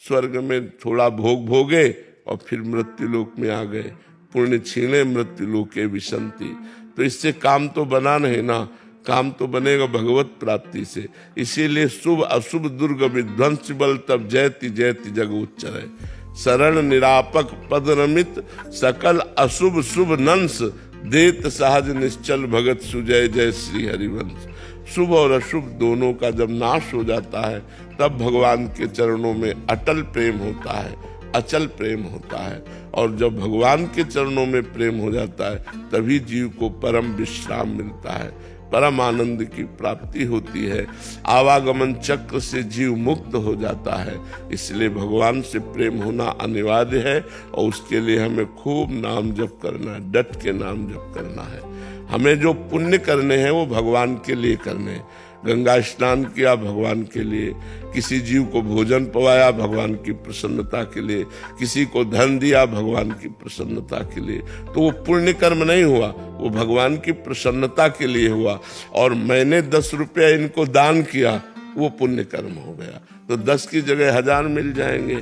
स्वर्ग में थोड़ा भोग भोगे और फिर मृत्यु लोक में आ गए। पुण्य छीने मृत्यु लोके विशंति। तो इससे काम तो बना नहीं ना, काम तो बनेगा भगवत प्राप्ति से। इसीलिए शुभ अशुभ दुर्ग विध्वंस बल तब जयति जयति जग उच्चरय। शरण निरापक पद रमित सकल अशुभ शुभ नंस देत सहज निश्चल भगत सुजय जय श्री हरिवंश। शुभ और अशुभ दोनों का जब नाश हो जाता है तब भगवान के चरणों में अटल प्रेम होता है, अचल प्रेम होता है। और जब भगवान के चरणों में प्रेम हो जाता है तभी जीव को परम विश्राम मिलता है, परम आनंद की प्राप्ति होती है। आवागमन चक्र से जीव मुक्त हो जाता है। इसलिए भगवान से प्रेम होना अनिवार्य है, और उसके लिए हमें खूब नाम जप करना है, डट के नाम जप करना है। हमें जो पुण्य करने हैं वो भगवान के लिए करने हैं। गंगा स्नान किया भगवान के लिए, किसी जीव को भोजन पवाया भगवान की प्रसन्नता के लिए, किसी को धन दिया भगवान की प्रसन्नता के लिए। तो वो पुण्य कर्म नहीं हुआ, वो भगवान की प्रसन्नता के लिए हुआ। और मैंने 10 रुपया इनको दान किया, वो पुण्य कर्म हो गया। तो 10 की जगह 1000 मिल जाएंगे।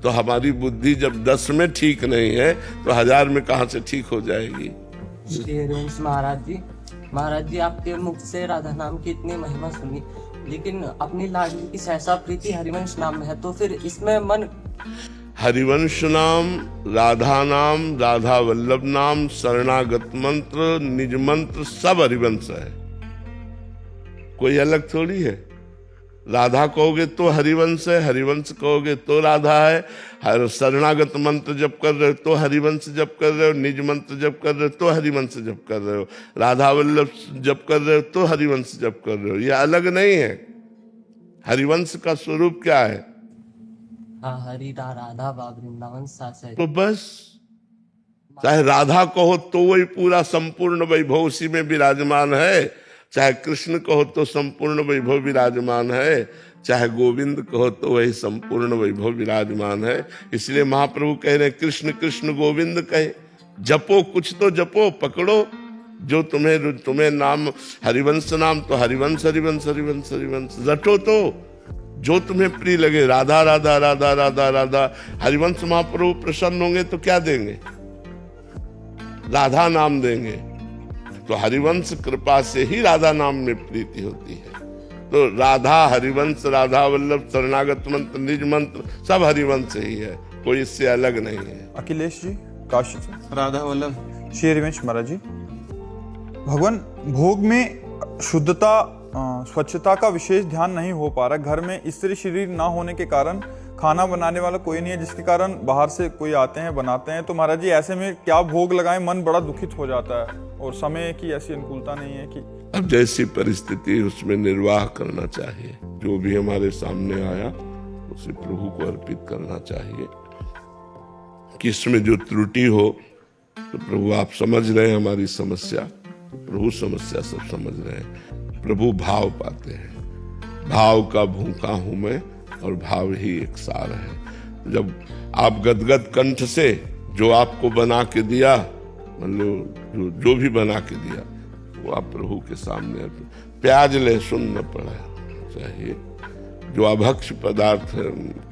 तो हमारी बुद्धि जब 10 में ठीक नहीं है तो 1000 में कहाँ से ठीक हो जाएगी? श्री हरिवंश महाराज जी आपके मुख से राधा नाम की इतनी महिमा सुनी, लेकिन अपनी लाडली की सहसा प्रीति हरिवंश नाम में है, तो फिर इसमें मन हरिवंश नाम, राधा वल्लभ नाम, शरणागत मंत्र, निज मंत्र सब हरिवंश है, कोई अलग थोड़ी है। राधा कहोगे तो हरिवंश है, हरिवंश कहोगे तो राधा है। हर शरणागत मंत्र जप कर रहे हो तो हरिवंश जप कर रहे हो, निज मंत्र जप कर रहे हो तो हरिवंश जप कर रहे हो, राधा वल्लभ जप कर रहे हो तो हरिवंश जप कर रहे हो। ये अलग नहीं है। हरिवंश का स्वरूप क्या है? हरि राधा वृंदावन सास है। तो बस चाहे राधा कहो तो वही पूरा संपूर्ण वैभव उसी में विराजमान है। चाहे कृष्ण कहो तो संपूर्ण वैभव विराजमान है, चाहे गोविंद कहो तो वही संपूर्ण वैभव विराजमान है। इसलिए महाप्रभु कह रहे कृष्ण कृष्ण गोविंद कहे, जपो कुछ तो जपो, पकड़ो जो तुम्हें नाम हरिवंश नाम तो हरिवंश हरिवंश हरिवंश हरिवंश रटो, तो जो तुम्हें प्रिय लगे, राधा राधा राधा राधा राधा। हरिवंश महाप्रभु प्रसन्न होंगे तो क्या देंगे? राधा नाम देंगे। तो हरिवंश कृपा से ही राधा नाम में प्रीति होती है। तो राधा हरिवंश, राधा वल्लभ, शरणागत मंत्र, निज मंत्र सब हरिवंश ही है, कोई इससे अलग नहीं है। अखिलेश जी काशी से। राधा वल्लभ। श्री हरिवंश महाराज जी, भगवान भोग में शुद्धता स्वच्छता का विशेष ध्यान नहीं हो पा रहा। घर में स्त्री शरीर ना होने के कारण खाना बनाने वाला कोई नहीं है, जिसके कारण बाहर से कोई आते हैं बनाते हैं। तो महाराज जी ऐसे में क्या भोग लगाएं? मन बड़ा दुखित हो जाता है और समय की ऐसी अनुकूलता नहीं है कि अब जैसी परिस्थिति उसमें निर्वाह करना चाहिए। जो भी हमारे सामने आया उसे प्रभु को अर्पित करना चाहिए। किसमें जो त्रुटि हो तो प्रभु आप समझ रहे हैं हमारी समस्या, तो प्रभु समस्या सब समझ रहे हैं। प्रभु भाव पाते हैं, भाव का भूखा हूं मैं और भाव ही एक सार है। जब आप गदगद कंठ से जो आपको बना के दिया, मतलब जो भी बना के दिया वो आप प्रभु के सामने प्याज लहसुन न पड़ा चाहिए। जो अभक्ष पदार्थ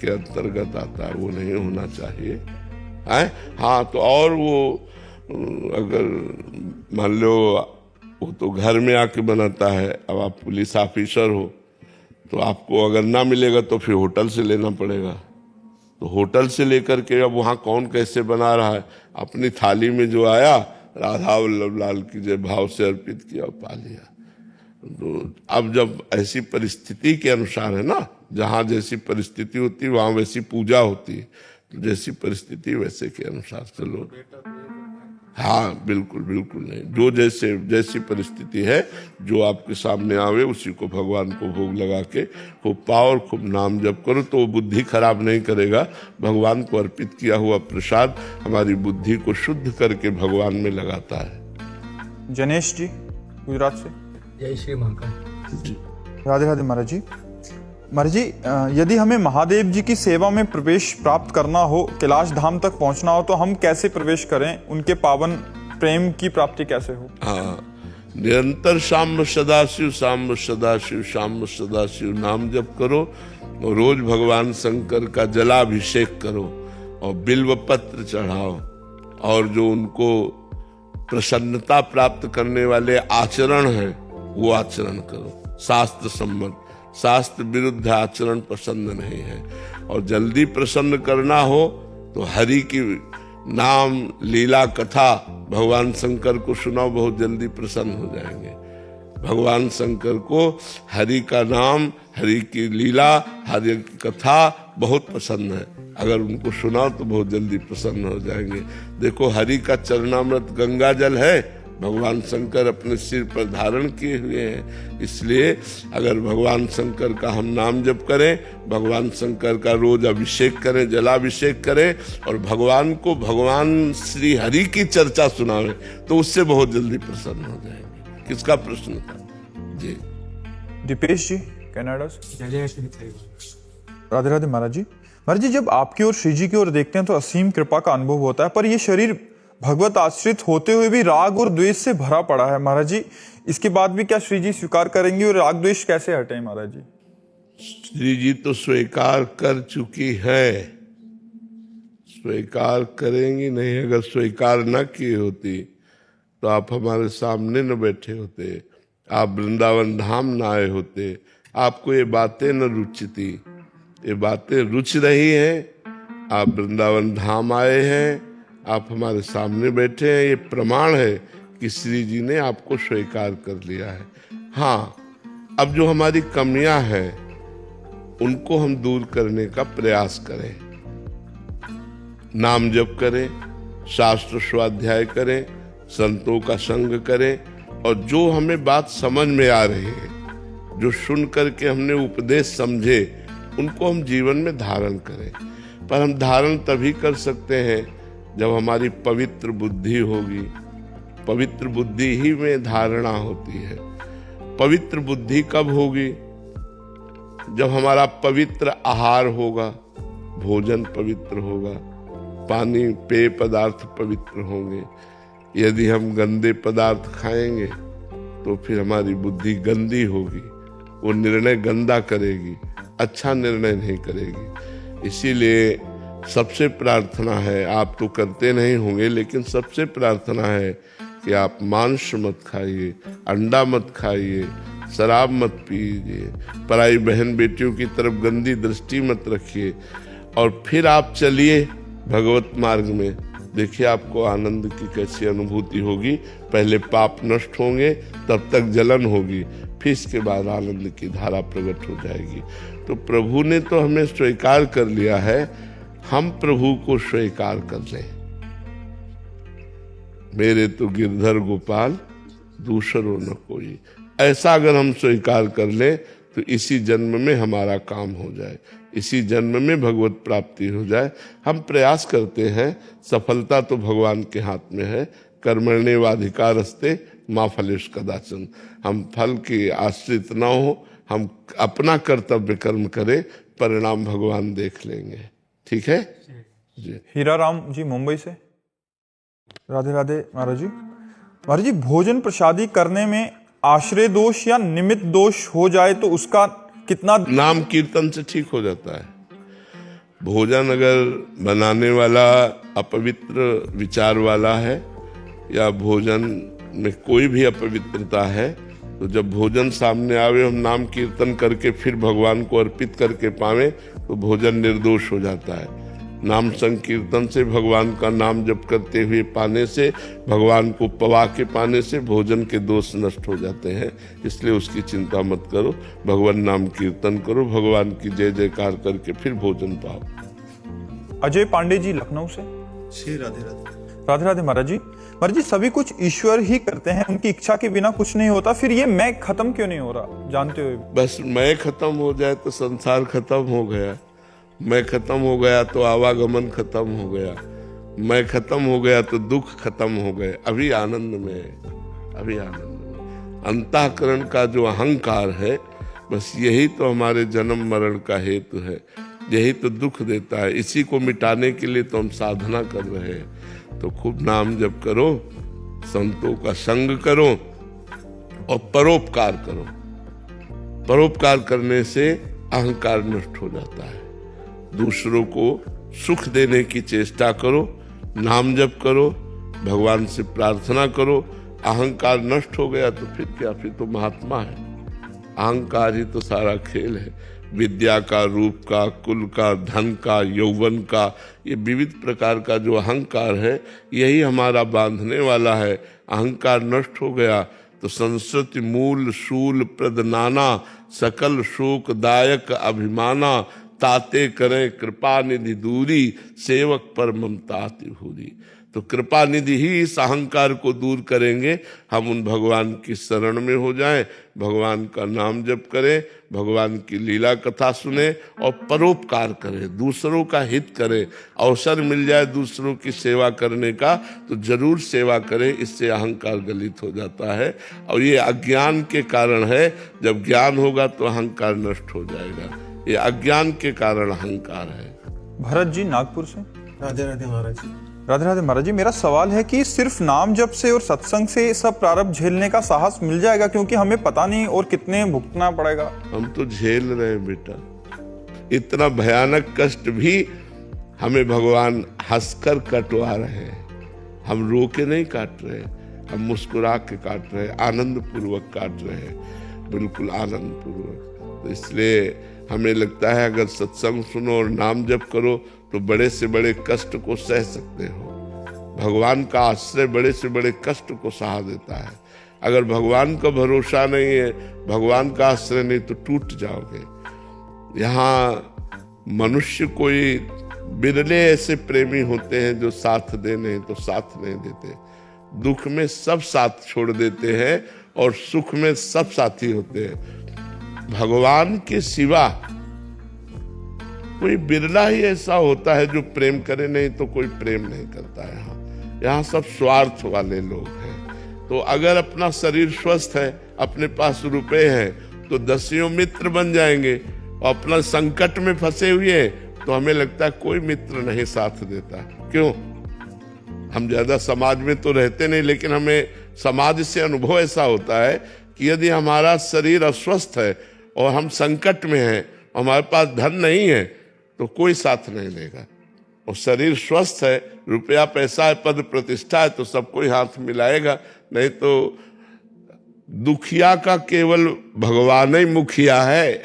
के अंतर्गत आता है वो नहीं होना चाहिए है। हाँ तो और वो अगर मान लो वो तो घर में आके बनाता है, अब आप पुलिस ऑफिसर हो तो आपको अगर ना मिलेगा तो फिर होटल से लेना पड़ेगा। तो होटल से लेकर के अब वहाँ कौन कैसे बना रहा है, अपनी थाली में जो आया राधा वल्लभ लाल की जय भाव से अर्पित किया और पा लिया। तो अब जब ऐसी परिस्थिति के अनुसार है ना, जहाँ जैसी परिस्थिति होती है वहाँ वैसी पूजा होती है। तो जैसी परिस्थिति वैसे के अनुसार चलो। हाँ बिल्कुल बिल्कुल नहीं, जो जैसी परिस्थिति है जो आपके सामने आवे उसी को भगवान को भोग लगा के खूब पाओ और खूब नाम जप करो, तो वो बुद्धि खराब नहीं करेगा। भगवान को अर्पित किया हुआ प्रसाद हमारी बुद्धि को शुद्ध करके भगवान में लगाता है। जनेश जी गुजरात से। जय श्री महाकाल। राधे राधे महाराज जी। महाराज जी, यदि हमें महादेव जी की सेवा में प्रवेश प्राप्त करना हो, कैलाश धाम तक पहुंचना हो, तो हम कैसे प्रवेश करें? उनके पावन प्रेम की प्राप्ति कैसे हो? हाँ, निरंतर शाम सदाशिव शाम सदाशिव शाम सदाशिव नाम जप करो और रोज भगवान शंकर का जलाभिषेक करो और बिल्व पत्र चढ़ाओ और जो उनको प्रसन्नता प्राप्त करने वाले आचरण हैं वो आचरण करो। शास्त्र सम्मत, शास्त्र विरुद्ध आचरण पसंद नहीं है। और जल्दी प्रसन्न करना हो तो हरि की नाम लीला कथा भगवान शंकर को सुनाओ, बहुत जल्दी प्रसन्न हो जाएंगे। भगवान शंकर को हरि का नाम, हरि की लीला, हरि की कथा बहुत पसंद है। अगर उनको सुनाओ तो बहुत जल्दी प्रसन्न हो जाएंगे। देखो हरि का चरणामृत गंगा जल है, भगवान शंकर अपने सिर पर धारण किए हुए हैं। इसलिए अगर भगवान शंकर का हम नाम जप करें, भगवान शंकर का रोज अभिषेक करें, जलाभिषेक करें और भगवान को भगवान श्री हरि की चर्चा सुनावें तो उससे बहुत जल्दी प्रसन्न हो जाएंगे। किसका प्रश्न था जी? दीपेश जी कनाडा से। जय श्री कृष्ण। राधे राधे महाराज जी। महाराज जी, जब आपकी ओर श्री जी की ओर देखते हैं तो असीम कृपा का अनुभव होता है, पर यह शरीर भगवत आश्रित होते हुए भी राग और द्वेष से भरा पड़ा है। महाराज जी, इसके बाद भी क्या श्री जी स्वीकार करेंगे और राग द्वेष कैसे हटे? महाराज जी, श्री जी तो स्वीकार कर चुकी है, स्वीकार करेंगी नहीं। अगर स्वीकार न की होती तो आप हमारे सामने न बैठे होते, आप वृंदावन धाम न आए होते, आपको ये बातें न रुचती। ये बातें रुच रही हैं, आप वृंदावन धाम आए हैं, आप हमारे सामने बैठे हैं, ये प्रमाण है कि श्री जी ने आपको स्वीकार कर लिया है। हाँ, अब जो हमारी कमियां हैं उनको हम दूर करने का प्रयास करें। नाम जप करें, शास्त्र स्वाध्याय करें, संतों का संग करें और जो हमें बात समझ में आ रही है, जो सुन करके हमने उपदेश समझे, उनको हम जीवन में धारण करें। पर हम धारण तभी कर सकते हैं जब हमारी पवित्र बुद्धि होगी। पवित्र बुद्धि ही में धारणा होती है। पवित्र बुद्धि कब होगी? जब हमारा पवित्र आहार होगा, भोजन पवित्र होगा, पानी पेय पदार्थ पवित्र होंगे। यदि हम गंदे पदार्थ खाएंगे तो फिर हमारी बुद्धि गंदी होगी, वो निर्णय गंदा करेगी, अच्छा निर्णय नहीं करेगी। इसीलिए सबसे प्रार्थना है, आप तो करते नहीं होंगे, लेकिन सबसे प्रार्थना है कि आप मांस मत खाइए, अंडा मत खाइए, शराब मत पीजिए, पराई बहन बेटियों की तरफ गंदी दृष्टि मत रखिए, और फिर आप चलिए भगवत मार्ग में। देखिए आपको आनंद की कैसी अनुभूति होगी। पहले पाप नष्ट होंगे, तब तक जलन होगी, फिर इसके बाद आनंद की धारा प्रकट हो जाएगी। तो प्रभु ने तो हमें स्वीकार कर लिया है, हम प्रभु को स्वीकार कर लें। मेरे तो गिरधर गोपाल दूसरो न कोई, ऐसा अगर हम स्वीकार कर लें तो इसी जन्म में हमारा काम हो जाए, इसी जन्म में भगवत प्राप्ति हो जाए। हम प्रयास करते हैं, सफलता तो भगवान के हाथ में है। कर्मण्येवाधिकारस्ते मा फलेषु कदाचन। हम फल के आश्रित न हो, हम अपना कर्तव्य कर्म करें, परिणाम भगवान देख लेंगे। ठीक है जी। हीरा राम जी मुंबई से। राधे राधे महाराज जी। महाराज जी, भोजन प्रसादी करने में आश्रय दोष या निमित्त दोष हो जाए तो उसका कितना? नाम कीर्तन से ठीक हो जाता है। भोजन अगर बनाने वाला अपवित्र विचार वाला है या भोजन में कोई भी अपवित्रता है, तो जब भोजन सामने आवे, हम नाम कीर्तन करके फिर भगवान को अर्पित करके पावे तो भोजन निर्दोष हो जाता है। नाम संकीर्तन से, भगवान का नाम जप करते हुए पाने से, भगवान को पवा के पाने से भोजन के दोष नष्ट हो जाते हैं। इसलिए उसकी चिंता मत करो, भगवान नाम कीर्तन करो, भगवान की जय जयकार करके फिर भोजन पाओ। अजय पांडे जी लखनऊ से। श्री राधे राधे। राधे राधे महाराज जी। महाराज जी, सभी कुछ ईश्वर ही करते हैं, उनकी इच्छा के बिना कुछ नहीं होता, फिर ये मैं खत्म क्यों नहीं हो रहा जानते हुए? बस मैं खत्म हो जाए तो संसार खत्म हो गया, मैं खत्म हो गया तो आवागमन खत्म हो गया, मैं खत्म हो गया तो दुख खत्म हो गए। अभी आनंद में है, अभी आनंद में। अंतःकरण का जो अहंकार है, बस यही तो हमारे जन्म मरण का हेतु है, यही तो दुख देता है। इसी को मिटाने के लिए तो हम साधना कर रहे हैं। तो खूब नाम जप करो, संतों का संग करो और परोपकार करो। परोपकार करने से अहंकार नष्ट हो जाता है। दूसरों को सुख देने की चेष्टा करो, नाम जप करो, भगवान से प्रार्थना करो। अहंकार नष्ट हो गया तो फिर क्या, फिर तो महात्मा है। अहंकार ही तो सारा खेल है। विद्या का, रूप का, कुल का, धन का, यौवन का, ये विविध प्रकार का जो अहंकार है, यही हमारा बांधने वाला है। अहंकार नष्ट हो गया तो संस्कृति मूल शूल प्रद नाना, सकल शोकदायक अभिमाना, ताते करें कृपा निधि दूरी, सेवक पर ममता अति भूरी। तो कृपा निधि ही इस अहंकार को दूर करेंगे। हम उन भगवान की शरण में हो जाएं, भगवान का नाम जप करें, भगवान की लीला कथा सुने और परोपकार करें, दूसरों का हित करें। अवसर मिल जाए दूसरों की सेवा करने का तो जरूर सेवा करें, इससे अहंकार गलित हो जाता है। और ये अज्ञान के कारण है, जब ज्ञान होगा तो अहंकार नष्ट हो जाएगा। ये अज्ञान के कारण अहंकार है। भरत जी नागपुर से। राधे राधे महाराज जी। राधे राधे महाराज जी। मेरा सवाल है कि सिर्फ नाम जप से और सत्संग से सब प्रारब्ध झेलने का साहस मिल जाएगा, क्योंकि हमें पता नहीं और कितने भुगतना पड़ेगा? हम तो झेल रहे हैं बेटा, इतना भयानक कष्ट भी हमें भगवान हंसकर कटवा रहे हैं। हम रो के नहीं काट रहे, हम मुस्कुरा के काट रहे, आनंद पूर्वक काट रहे हैं, बिल्कुल आनंद पूर्वक। तो इसलिए हमें लगता है अगर सत्संग सुनो और नाम जप करो तो बड़े से बड़े कष्ट को सह सकते हो। भगवान का आश्रय बड़े से बड़े कष्ट को सहा देता है। अगर भगवान का भरोसा नहीं है, भगवान का आश्रय नहीं, तो टूट जाओगे। यहाँ मनुष्य कोई बिरले ऐसे प्रेमी होते हैं जो साथ दे, नहीं तो साथ नहीं देते। दुख में सब साथ छोड़ देते हैं और सुख में सब साथी होते हैं। भगवान के सिवा कोई बिरला ही ऐसा होता है जो प्रेम करे, नहीं तो कोई प्रेम नहीं करता है। यहाँ सब स्वार्थ वाले लोग हैं। तो अगर अपना शरीर स्वस्थ है, अपने पास रुपए हैं, तो दसियों मित्र बन जाएंगे। और अपना संकट में फंसे हुए हैं तो हमें लगता है कोई मित्र नहीं साथ देता। क्यों? हम ज्यादा समाज में तो रहते नहीं, लेकिन हमें समाज से अनुभव ऐसा होता है कि यदि हमारा शरीर अस्वस्थ है और हम संकट में हैं, हमारे पास धन नहीं है, तो कोई साथ नहीं देगा। और शरीर स्वस्थ है, रुपया पैसा है, पद प्रतिष्ठा है, तो सब कोई हाथ मिलाएगा। नहीं तो दुखिया का केवल भगवान ही मुखिया है।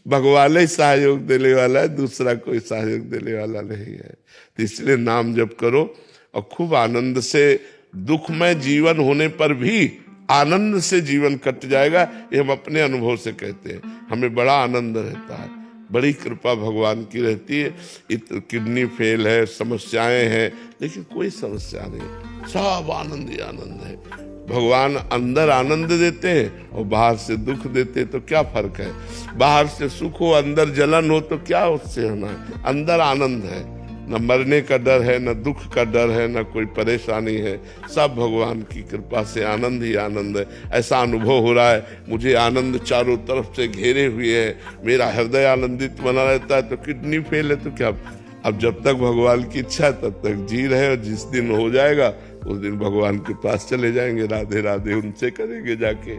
भगवान ही सहयोग देने वाला है, दूसरा कोई सहयोग देने वाला नहीं है। तो इसलिए नाम जप करो और खूब आनंद से, दुखमय जीवन होने पर भी आनंद से जीवन कट जाएगा। ये हम अपने अनुभव से कहते हैं, हमें बड़ा आनंद रहता है, बड़ी कृपा भगवान की रहती है। किडनी फेल है, समस्याएं हैं, लेकिन कोई समस्या नहीं, सब आनंद ही आनंद है। भगवान अंदर आनंद देते हैं और बाहर से दुख देते हैं, तो क्या फर्क है? बाहर से सुख हो, अंदर जलन हो, तो क्या उससे होना है? अंदर आनंद है, न मरने का डर है, न दुख का डर है, न कोई परेशानी है। सब भगवान की कृपा से आनंद ही आनंद है। ऐसा अनुभव हो रहा है, मुझे आनंद चारों तरफ से घेरे हुए है, मेरा हृदय आनंदित बना रहता है। तो किडनी फेल है तो क्या, अब जब तक भगवान की इच्छा है तब तक जी रहे, और जिस दिन हो जाएगा उस दिन भगवान के पास चले जाएंगे, राधे राधे उनसे करेंगे जाके।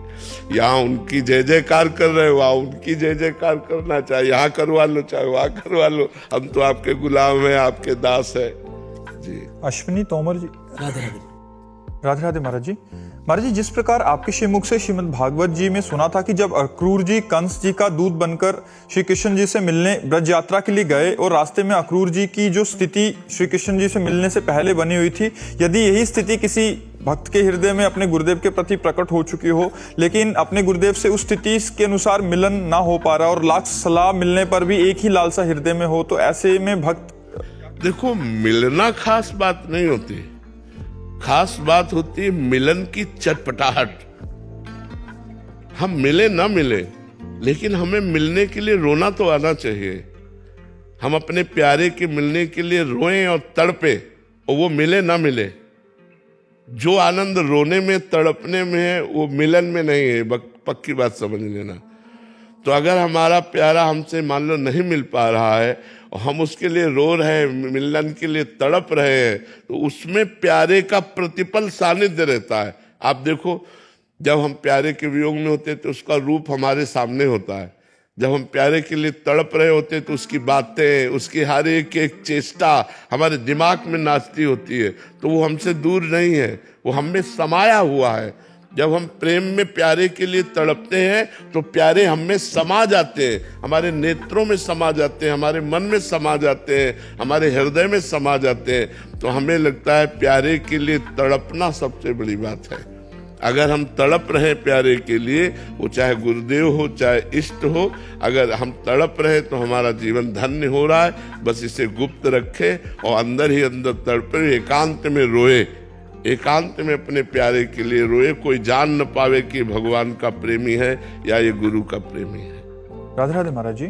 यहाँ उनकी जय जयकार कर रहे हो, वहाँ उनकी जय जयकार करना, चाहे यहाँ करवा लो चाहे वहाँ करवा लो, हम तो आपके गुलाम हैं, आपके दास है जी। अश्विनी तोमर जी, राधे राधे। राधे राधे महाराज जी। महाराज जी, जिस प्रकार आपके श्रीमुख से श्रीमद् भागवत जी में सुना था कि जब अक्रूर जी कंस जी का दूत बनकर श्री कृष्ण जी से मिलने ब्रज यात्रा के लिए गए और रास्ते में अक्रूर जी की जो स्थिति श्री कृष्ण जी से मिलने से पहले बनी हुई थी, यदि यही स्थिति किसी भक्त के हृदय में अपने गुरुदेव के प्रति प्रकट हो चुकी हो, लेकिन अपने गुरुदेव से उस स्थिति के अनुसार मिलन ना हो पा रहा और लाख सलाह मिलने पर भी एक ही लालसा हृदय में हो, तो ऐसे में भक्त? देखो, मिलना खास बात नहीं होती, खास बात होती है मिलन की चटपटाहट। हम मिले ना मिले, लेकिन हमें मिलने के लिए रोना तो आना चाहिए। हम अपने प्यारे के मिलने के लिए रोएं और तड़पे, और वो मिले ना मिले। जो आनंद रोने में तड़पने में है वो मिलन में नहीं है, पक्की बात समझ लेना। तो अगर हमारा प्यारा हमसे मान लो नहीं मिल पा रहा है और हम उसके लिए रो रहे हैं, मिलन के लिए तड़प रहे हैं, तो उसमें प्यारे का प्रतिपल सानिध्य रहता है। आप देखो, जब हम प्यारे के वियोग में होते हैं तो उसका रूप हमारे सामने होता है। जब हम प्यारे के लिए तड़प रहे होते हैं तो उसकी बातें, उसकी हर एक एक चेष्टा हमारे दिमाग में नाचती होती है। तो वो हमसे दूर नहीं है, वो हम में समाया हुआ है। जब हम प्रेम में प्यारे के लिए तड़पते हैं तो प्यारे हम में समा जाते हैं, हमारे नेत्रों में समा जाते हैं, हमारे मन में समा जाते हैं, हमारे हृदय में समा जाते हैं। तो हमें लगता है प्यारे के लिए तड़पना सबसे बड़ी बात है। अगर हम तड़प रहे प्यारे के लिए, वो चाहे गुरुदेव हो चाहे इष्ट हो, अगर हम तड़प रहे तो हमारा जीवन धन्य हो रहा है। बस इसे गुप्त रखे और अंदर ही अंदर तड़पे, एकांत में रोए, एकांत में अपने प्यारे के लिए रोए। कोई जान न पावे कि भगवान का प्रेमी है या ये गुरु का प्रेमी है। राधे राधे महाराज जी।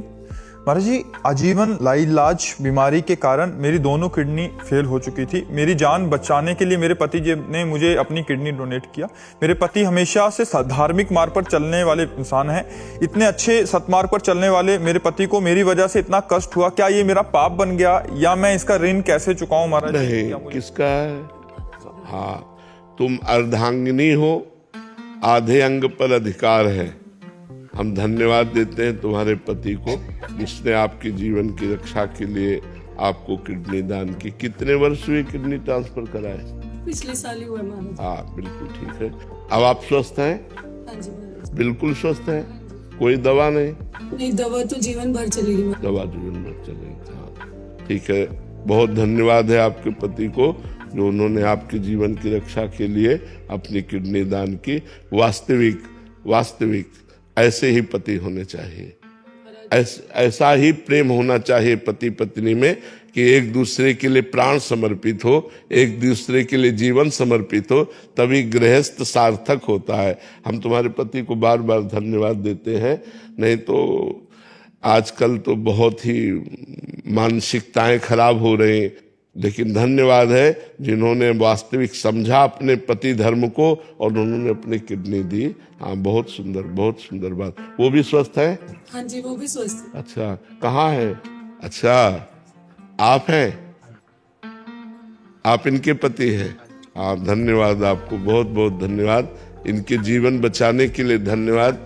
महाराज जी, आजीवन लाइलाज बीमारी के कारण मेरी दोनों किडनी फेल हो चुकी थी। मेरी जान बचाने के लिए मेरे पति जी ने मुझे अपनी किडनी डोनेट किया। मेरे पति हमेशा से धार्मिक मार्ग पर चलने वाले इंसान हैं। इतने अच्छे सतमार्ग पर चलने वाले मेरे पति को मेरी वजह से इतना कष्ट हुआ, क्या ये मेरा पाप बन गया या मैं इसका ऋण कैसे चुकाऊं महाराज? नहीं, किसका है? हाँ, तुम अर्धांगिनी हो, आधे अंग पर अधिकार है। हम धन्यवाद देते हैं तुम्हारे पति को, जिसने आपके जीवन की रक्षा के लिए आपको किडनी दान की। कितने वर्ष हुए किडनी ट्रांसफर कराए? पिछले साल ही हुआ महाराज। हाँ, बिल्कुल ठीक है। अब आप स्वस्थ हैं? हाँ जी महाराज। बिल्कुल स्वस्थ हैं, कोई दवा नहीं? नहीं, दवा तो जीवन भर चलेगी महाराज। दवा जीवन भर चलेगी। हाँ, ठीक है। बहुत धन्यवाद है आपके पति को, जो उन्होंने आपके जीवन की रक्षा के लिए अपनी किडनी दान की। वास्तविक ऐसे ही पति होने चाहिए, ऐसा ही प्रेम होना चाहिए पति पत्नी में कि एक दूसरे के लिए प्राण समर्पित हो, एक दूसरे के लिए जीवन समर्पित हो, तभी गृहस्थ सार्थक होता है। हम तुम्हारे पति को बार बार धन्यवाद देते हैं। नहीं तो आजकल तो बहुत ही मानसिकताएं खराब हो रही, लेकिन धन्यवाद है जिन्होंने वास्तविक समझा अपने पति धर्म को और उन्होंने अपनी किडनी दी। हाँ, बहुत सुंदर बात। वो भी स्वस्थ है? हाँ जी, वो भी स्वस्थ है। अच्छा, कहाँ है? अच्छा, आप हैं? आप इनके पति हैं? हाँ, धन्यवाद आपको, बहुत बहुत धन्यवाद। इनके जीवन बचाने के लिए धन्यवाद।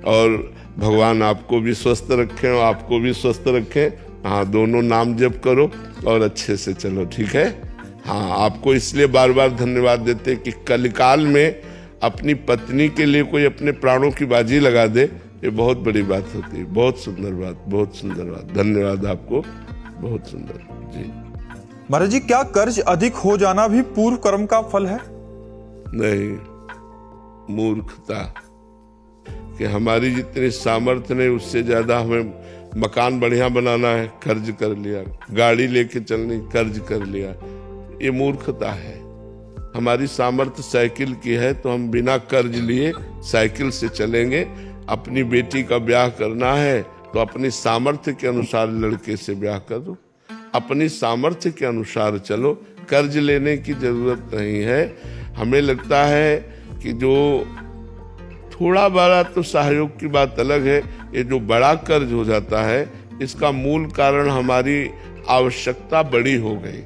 और भगवान आपको भी स्वस्थ रखें और आपको भी स्वस्थ रखें। हाँ, दोनों नाम जप करो और अच्छे से चलो, ठीक है? हाँ, आपको इसलिए बार बार धन्यवाद देते कि कलिकाल में अपनी पत्नी के लिए कोई अपने प्राणों की बाजी लगा दे, ये बहुत बड़ी बात होती है। बहुत सुंदर बात, बहुत सुंदर बात। धन्यवाद आपको, बहुत सुंदर जी। महाराज जी, क्या कर्ज अधिक हो जाना भी पूर्व कर्म का फल है? नहीं, मूर्खता कि हमारी जितनी सामर्थ्य नहीं उससे ज्यादा हमें मकान बढ़िया बनाना है, कर्ज कर लिया। गाड़ी लेके चलनी, कर्ज कर लिया। ये मूर्खता है। हमारी सामर्थ्य साइकिल की है तो हम बिना कर्ज लिए साइकिल से चलेंगे। अपनी बेटी का ब्याह करना है तो अपनी सामर्थ्य के अनुसार लड़के से ब्याह कर दो, अपनी सामर्थ्य के अनुसार चलो। कर्ज लेने की जरूरत नहीं है। हमें लगता है कि जो थोड़ा बड़ा तो सहयोग की बात अलग है, ये जो बड़ा कर्ज हो जाता है इसका मूल कारण हमारी आवश्यकता बड़ी हो गई।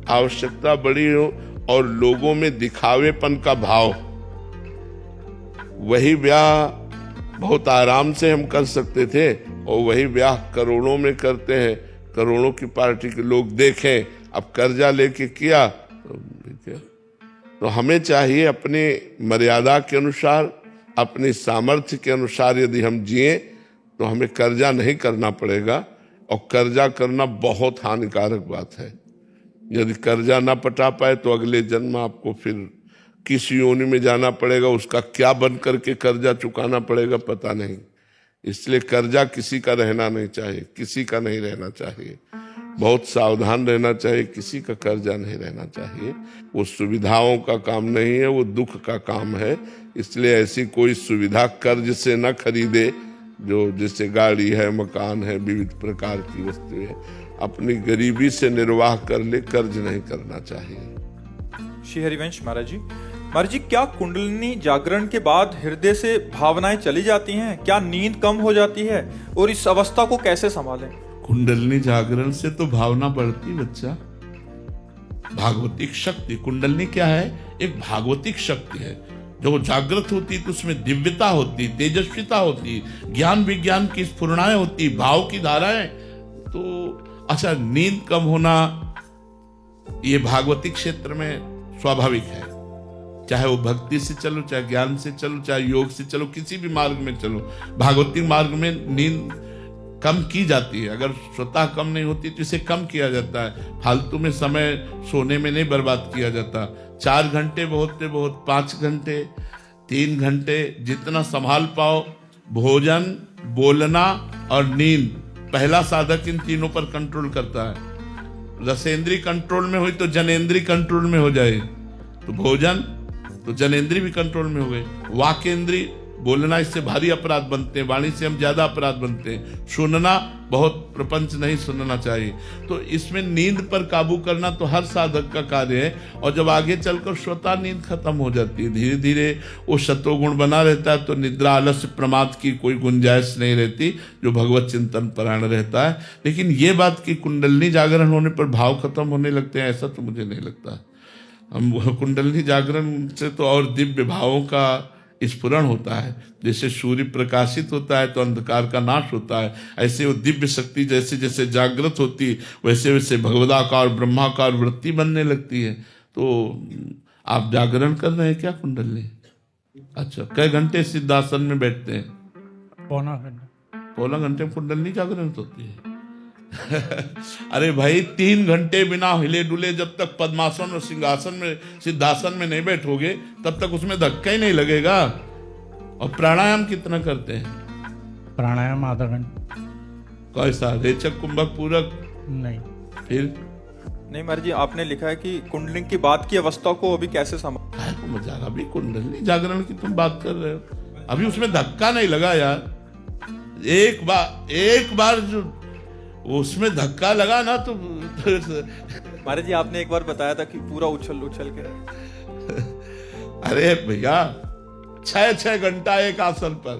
आवश्यकता बड़ी हो और लोगों में दिखावेपन का भाव। वही ब्याह बहुत आराम से हम कर सकते थे और वही ब्याह करोड़ों में करते हैं। करोड़ों की पार्टी के लोग देखें, अब कर्जा लेके किया तो हमें चाहिए अपनी मर्यादा के अनुसार, अपनी सामर्थ्य के अनुसार यदि हम जिए तो हमें कर्जा नहीं करना पड़ेगा। और कर्जा करना बहुत हानिकारक बात है। यदि कर्जा ना पटा पाए तो अगले जन्म आपको फिर किस योनि में जाना पड़ेगा, उसका क्या बन करके कर्जा चुकाना पड़ेगा पता नहीं। इसलिए कर्जा किसी का रहना नहीं चाहिए, किसी का नहीं रहना चाहिए। बहुत सावधान रहना चाहिए, किसी का कर्जा नहीं रहना चाहिए। वो सुविधाओं का काम नहीं है, वो दुख का काम है। इसलिए ऐसी कोई सुविधा कर्ज से न खरीदे जो जैसे गाड़ी है, मकान है, विविध प्रकार की वस्तुएं। अपनी गरीबी से निर्वाह कर ले, कर्ज नहीं करना चाहिए। श्री हरिवंश महाराज जी, क्या कुंडलिनी जागरण के बाद हृदय से भावनाएं चली जाती हैं? क्या नींद कम हो जाती है? और इस अवस्था को कैसे संभालें? कुंडलिनी जागरण से तो भावना बढ़ती बच्चा। भागवतिक शक्ति, कुंडलिनी क्या है? एक भागवतिक शक्ति है। जो जागृत होती तो उसमें दिव्यता होती, तेजस्विता होती, ज्ञान विज्ञान की स्फुरणाएं होती, भाव की धाराएं। तो अच्छा, नींद कम होना ये भागवतिक क्षेत्र में स्वाभाविक है। चाहे वो भक्ति से चलो, चाहे ज्ञान से चलो, चाहे योग से चलो, किसी भी मार्ग में चलो, भागवतिक मार्ग में नींद कम की जाती है। अगर स्वतः कम नहीं होती तो इसे कम किया जाता है। फालतू में समय सोने में नहीं बर्बाद किया जाता। 4 घंटे बहुत से बहुत, 5 घंटे, 3 घंटे, जितना संभाल पाओ। भोजन, बोलना और नींद, पहला साधक इन तीनों पर कंट्रोल करता है। रसेंद्री कंट्रोल में हुई तो जनेंद्री कंट्रोल में हो जाए। तो भोजन तो जनेंद्री भी कंट्रोल में हो गए। वाकेंद्री, बोलना इससे भारी अपराध बनते हैं, वाणी से हम ज्यादा अपराध बनते हैं। सुनना, बहुत प्रपंच नहीं सुनना चाहिए। तो इसमें नींद पर काबू करना तो हर साधक का कार्य है। और जब आगे चलकर स्वतः नींद खत्म हो जाती है, धीरे धीरे वो सत्वगुण बना रहता है, तो निद्रा, आलस्य, प्रमाद की कोई गुंजाइश नहीं रहती, जो भगवत चिंतन परायण रहता है। लेकिन ये बात कि कुंडलिनी जागरण होने पर भाव खत्म होने लगते हैं, ऐसा तो मुझे नहीं लगता। हम कुंडलिनी जागरण से तो और दिव्य भावों का स्फुरण होता है। जैसे सूर्य प्रकाशित होता है तो अंधकार का नाश होता है, ऐसे वो दिव्य शक्ति जैसे जैसे जागृत होती वैसे वैसे भगवदाकार, ब्रह्माकार वृत्ति बनने लगती है। तो आप जागरण कर रहे हैं क्या कुंडलिनी? अच्छा, कई घंटे सिद्धासन में बैठते हैं? पौना घंटे कुंडलिनी जागरण होती है। अरे भाई, 3 घंटे बिना हिले डुले जब तक पद्मासन और सिंहासन में, सिद्धासन में नहीं बैठोगे तब तक उसमें धक्का ही नहीं लगेगा। और प्राणायाम कितना करते हैं? प्राणायाम आधा घंटा। कैसा, रेचक, कुंभक, पूरक? नहीं। फिर नहीं महाराज जी, आपने लिखा है कि कुंडलिनी की बात की अवस्था को अभी कैसे काय को मजाक? अभी कुंडलिनी जागरण की तुम बात कर रहे हो, अभी उसमें धक्का नहीं लगा यार। एक बार जो उसमें धक्का लगा ना तो महाराज जी आपने एक बार बताया था कि पूरा उछल उछल के अरे भैया 6 घंटा एक आसन पर,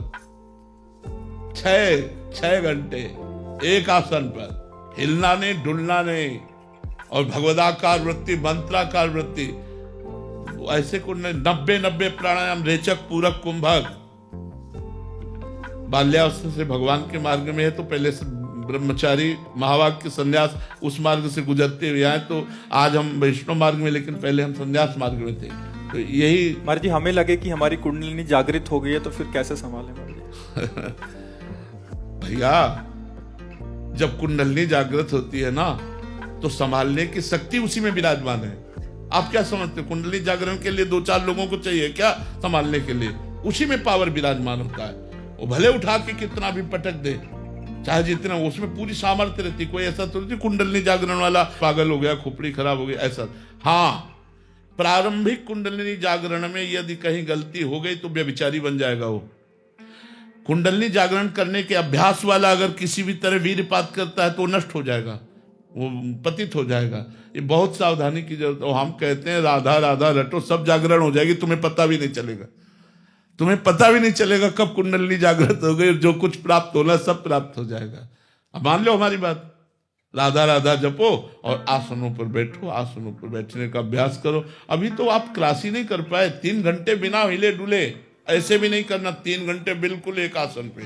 6 घंटे एक आसन पर, हिलना नहीं डुलना नहीं, और भगवदाकार वृत्ति मंत्राकार वृत्ति, ऐसे को 90 प्राणायाम, रेचक पूरक कुंभक। बाल्यावस्था से भगवान के मार्ग में है तो पहले से ब्रह्मचारी महावाक्य संन्यास उस मार्ग से गुजरते हुए आए, तो आज हम वैष्णव मार्ग में, लेकिन पहले हम संन्यास मार्ग में थे। तो यही महाराज जी हमें लगे कि हमारी कुंडलिनी जागृत हो गई है तो फिर कैसे संभालें महाराज जी? भैया जब कुंडलिनी जागृत होती है ना तो संभालने की शक्ति उसी में विराजमान है। आप क्या समझते हो, कुंडली जागरण के लिए 2-4 लोगों को चाहिए क्या संभालने के लिए? उसी में पावर विराजमान होता है। वो भले उठा के कितना भी पटक दे, चाहे जितना, उसमें पूरी सामर्थ्य रहती। कोई ऐसा तो नहीं कुंडलिनी जागरण वाला पागल हो गया, खोपड़ी खराब हो गई, ऐसा। हाँ, प्रारंभिक कुंडलिनी जागरण में यदि कहीं गलती हो गई तो व्यभिचारी बन जाएगा वो। कुंडलिनी जागरण करने के अभ्यास वाला अगर किसी भी तरह वीरपात करता है तो नष्ट हो जाएगा, वो पतित हो जाएगा। ये बहुत सावधानी की जरूरत है। हम कहते हैं राधा राधा रटो, सब जागरण हो जाएगी, तुम्हें पता भी नहीं चलेगा। तुम्हें पता भी नहीं चलेगा कब कुंडलिनी जागृत हो गई, जो कुछ प्राप्त होना सब प्राप्त हो जाएगा। अब मान लो हमारी बात, राधा राधा जपो और आसनों पर बैठो, आसनों पर बैठने का अभ्यास करो। अभी तो आप क्लास ही नहीं कर पाए, 3 घंटे बिना हिले डुले, ऐसे भी नहीं करना, 3 घंटे बिल्कुल एक आसन पे,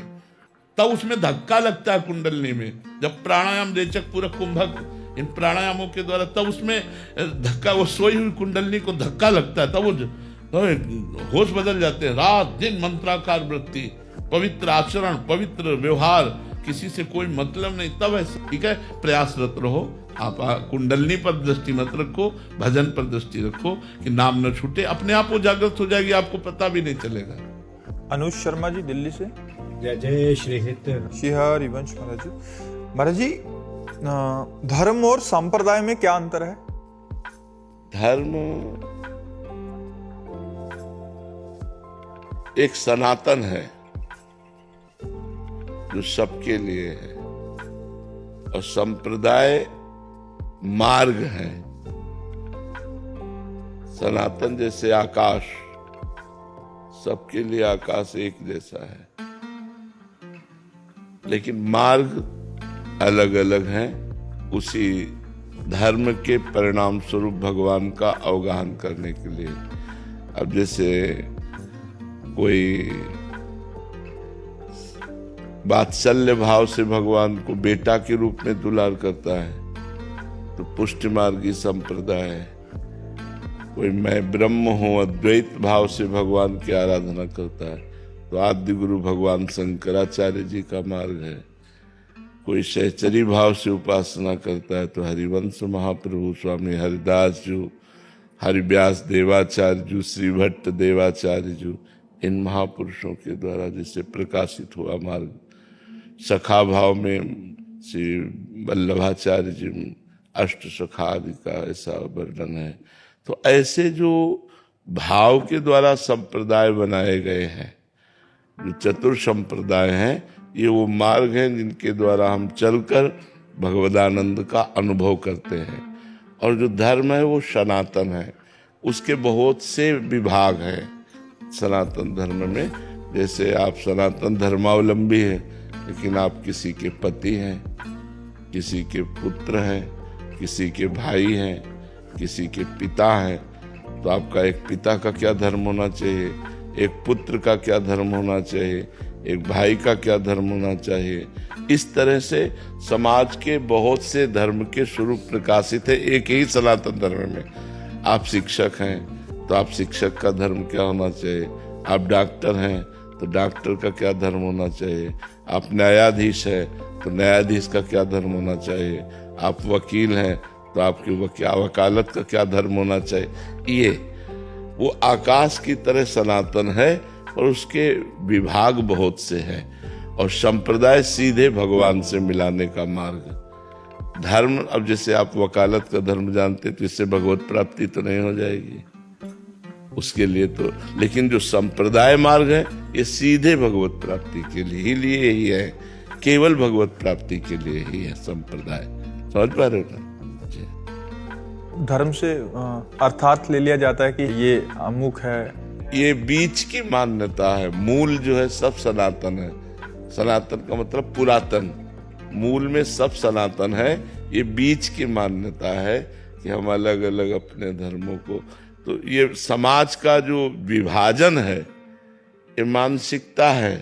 तब उसमें धक्का लगता है कुंडलिनी में। जब प्राणायाम रेचक पूरक कुंभक इन प्राणायामों के द्वारा, तब उसमें धक्का, वो सोई हुई कुंडलिनी को धक्का लगता है, तब वो होश बदल जाते हैं। रात दिन मंत्राकार वृत्ति, पवित्र आचरण, पवित्र व्यवहार, किसी से कोई मतलब नहीं, तब ऐसे। ठीक है, प्रयासरत रहो आप, कुंडलिनी पर दृष्टि मत रखो, भजन पर दृष्टि रखो कि नाम न छूटे, अपने आप वो जागृत हो जाएगी, आपको पता भी नहीं चलेगा। अनुज शर्मा जी दिल्ली से। जय जय श्री हित। श्री हरिवंश महाराज जी। महाराज जी धर्म और संप्रदाय में क्या अंतर है? धर्म एक सनातन है जो सबके लिए है, और संप्रदाय मार्ग है। सनातन जैसे आकाश, सबके लिए आकाश एक जैसा है, लेकिन मार्ग अलग अलग हैं। उसी धर्म के परिणाम स्वरूप भगवान का अवगाहन करने के लिए। अब जैसे कोई वात्सल्य भाव से भगवान को बेटा के रूप में दुलार करता है तो पुष्टि मार्गी संप्रदाय है। कोई मैं ब्रह्म हूं अद्वैत भाव से भगवान की आराधना करता है तो आद्य गुरु भगवान शंकराचार्य जी का मार्ग है। कोई सहचरी भाव से उपासना करता है तो हरिवंश महाप्रभु स्वामी हरिदास जी, हरिव्यास देवाचार्य जी, श्री भट्ट देवाचार्य जी, इन महापुरुषों के द्वारा जिससे प्रकाशित हुआ मार्ग। सखा भाव में श्री वल्लभाचार्य जी, अष्ट सखा आदि का ऐसा वर्णन है। तो ऐसे जो भाव के द्वारा संप्रदाय बनाए गए हैं, जो चतुर संप्रदाय हैं, ये वो मार्ग हैं जिनके द्वारा हम चलकर भगवदानंद का अनुभव करते हैं। और जो धर्म है वो सनातन है, उसके बहुत से विभाग हैं सनातन धर्म में। जैसे आप सनातन धर्मावलंबी हैं, लेकिन आप किसी के पति हैं, किसी के पुत्र हैं, किसी के भाई हैं, किसी के पिता हैं, तो आपका एक पिता का क्या धर्म होना चाहिए, एक पुत्र का क्या धर्म होना चाहिए, एक भाई का क्या धर्म होना चाहिए। इस तरह से समाज के बहुत से धर्म के स्वरूप प्रकाशित है एक ही सनातन धर्म में। आप शिक्षक हैं तो आप शिक्षक का धर्म क्या होना चाहिए, आप डॉक्टर हैं तो डॉक्टर का क्या धर्म होना चाहिए, आप न्यायाधीश हैं तो न्यायाधीश का क्या धर्म होना चाहिए, आप वकील हैं तो आपकी वकालत का क्या धर्म होना चाहिए। ये वो आकाश की तरह सनातन है और उसके विभाग बहुत से हैं, और संप्रदाय सीधे भगवान से मिलाने का मार्ग। धर्म, अब जैसे आप वकालत का धर्म जानते तो इससे भगवत प्राप्ति तो नहीं हो जाएगी उसके लिए तो, लेकिन जो संप्रदाय मार्ग है ये सीधे भगवत प्राप्ति के लिए ही है, केवल भगवत प्राप्ति के लिए ही है संप्रदाय। समझ पा रहे हो ना? धर्म से अर्थात ले लिया जाता है कि ये अमुक है। ये बीच की मान्यता है। मूल जो है सब सनातन है। सनातन का मतलब पुरातन। मूल में सब सनातन है। ये बीच की मान्यता है कि हम अलग अलग अपने धर्मों को, तो ये समाज का जो विभाजन है ये मानसिकता है।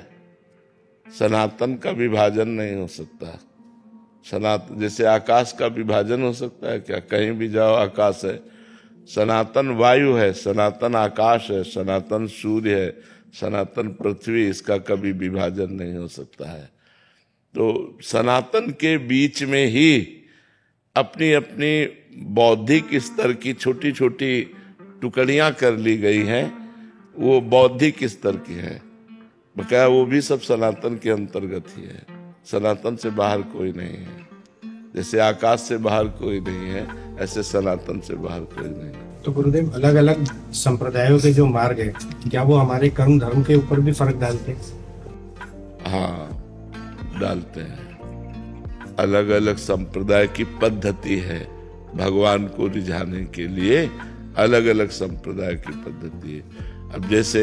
सनातन का विभाजन नहीं हो सकता। सनातन जैसे आकाश का विभाजन हो सकता है क्या? कहीं भी जाओ आकाश है। सनातन वायु है, सनातन आकाश है, सनातन सूर्य है, सनातन पृथ्वी, इसका कभी विभाजन नहीं हो सकता है। तो सनातन के बीच में ही अपनी अपनी बौद्धिक स्तर की छोटी छोटी टुकड़ियां कर ली गई हैं। वो बौद्धिक स्तर की है, बकाया वो भी सब सनातन के अंतर्गत ही है। सनातन से बाहर कोई नहीं है। जैसे आकाश से बाहर कोई नहीं है, ऐसे सनातन से बाहर कोई नहीं है। तो गुरुदेव, अलग अलग संप्रदायों के जो मार्ग है, क्या वो हमारे कर्म धर्म के ऊपर भी फर्क डालते हैं? हाँ, डालते हैं। अलग अलग संप्रदाय की पद्धति है भगवान को रिझाने के लिए। अलग अलग संप्रदाय की पद्धति है। अब जैसे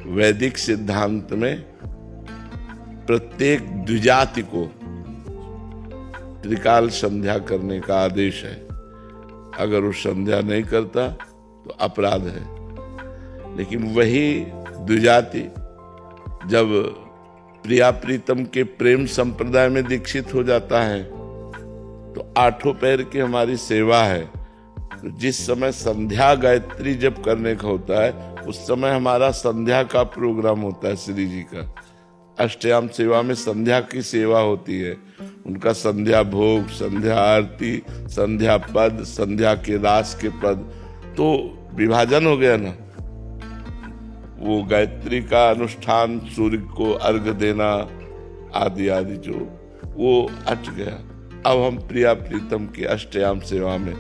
वैदिक सिद्धांत में प्रत्येक द्विजाति को त्रिकाल संध्या करने का आदेश है। अगर वो संध्या नहीं करता तो अपराध है। लेकिन वही द्विजाति जब प्रिया प्रीतम के प्रेम संप्रदाय में दीक्षित हो जाता है तो 8 पैर की हमारी सेवा है। तो जिस समय संध्या गायत्री जप करने का होता है उस समय हमारा संध्या का प्रोग्राम होता है। श्री जी का अष्टयाम सेवा में संध्या की सेवा होती है। उनका संध्या भोग, संध्या आरती, संध्या पद, संध्या के रास के पद, तो विभाजन हो गया ना। वो गायत्री का अनुष्ठान, सूर्य को अर्घ देना आदि आदि जो वो हट गया। अब हम प्रिया प्रीतम की अष्टयाम सेवा में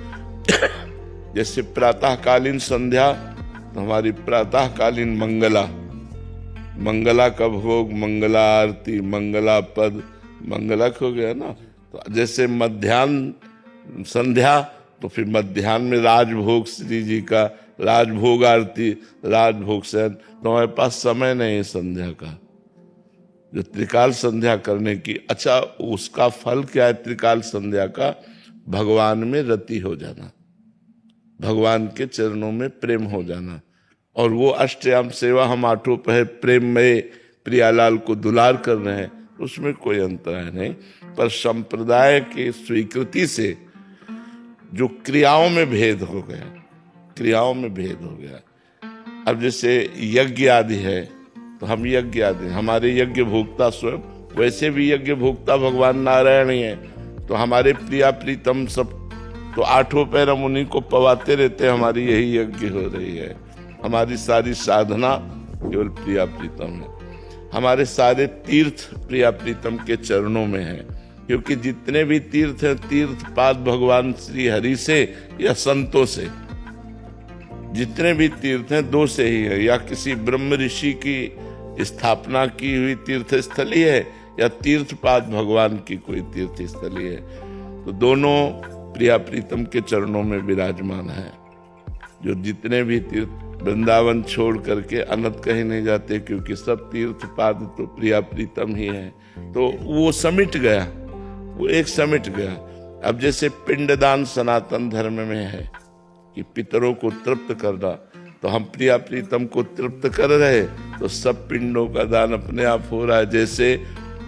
जैसे प्रातःकालीन संध्या, तो हमारी प्रातःकालीन मंगला का भोग, मंगला आरती, मंगला पद, मंगलक हो गया ना। तो जैसे मध्याह्न संध्या, तो फिर मध्याह्न में राजभोग श्री जी का, राजभोग आरती, राजभोग से तो हमारे पास समय नहीं है संध्या का, जो त्रिकाल संध्या करने की। अच्छा, उसका फल क्या है त्रिकाल संध्या का? भगवान में रति हो जाना, भगवान के चरणों में प्रेम हो जाना। और वो अष्टयाम सेवा हम 8 पहर प्रेम में प्रियालाल को दुलार कर रहे हैं, उसमें कोई अंतर है नहीं। पर संप्रदाय की स्वीकृति से जो क्रियाओं में भेद हो गया, क्रियाओं में भेद हो गया। अब जैसे यज्ञ आदि है तो हम यज्ञ आदि, हमारे यज्ञ भोक्ता स्वयं, वैसे भी यज्ञ भोक्ता भगवान नारायण ही है। तो हमारे प्रिया प्रीतम सब तो 8 पैर हम उन्हीं को पवाते रहते हैं। हमारी यही यज्ञ हो रही है। हमारी सारी साधना केवल प्रिया प्रीतम है। हमारे सारे तीर्थ प्रिया प्रीतम के चरणों में हैं, क्योंकि जितने भी तीर्थ हैं, तीर्थ पाद भगवान श्री हरि से या संतों से। जितने भी तीर्थ हैं 2 से ही है, या किसी ब्रह्म ऋषि की स्थापना की हुई तीर्थ स्थली है या तीर्थ पाद भगवान की कोई तीर्थ स्थली है। तो दोनों प्रिया प्रीतम के चरणों में विराजमान है। जो जितने भी तीर्थ, वृंदावन छोड़ करके अनंत कहीं नहीं जाते, क्योंकि सब तीर्थ पाद तो प्रिया प्रीतम ही है। तो वो समिट गया, वो एक समिट गया। अब जैसे पिंडदान सनातन धर्म में है कि पितरों को तृप्त करना, तो हम प्रिया प्रीतम को तृप्त कर रहे तो सब पिंडों का दान अपने आप हो रहा है। जैसे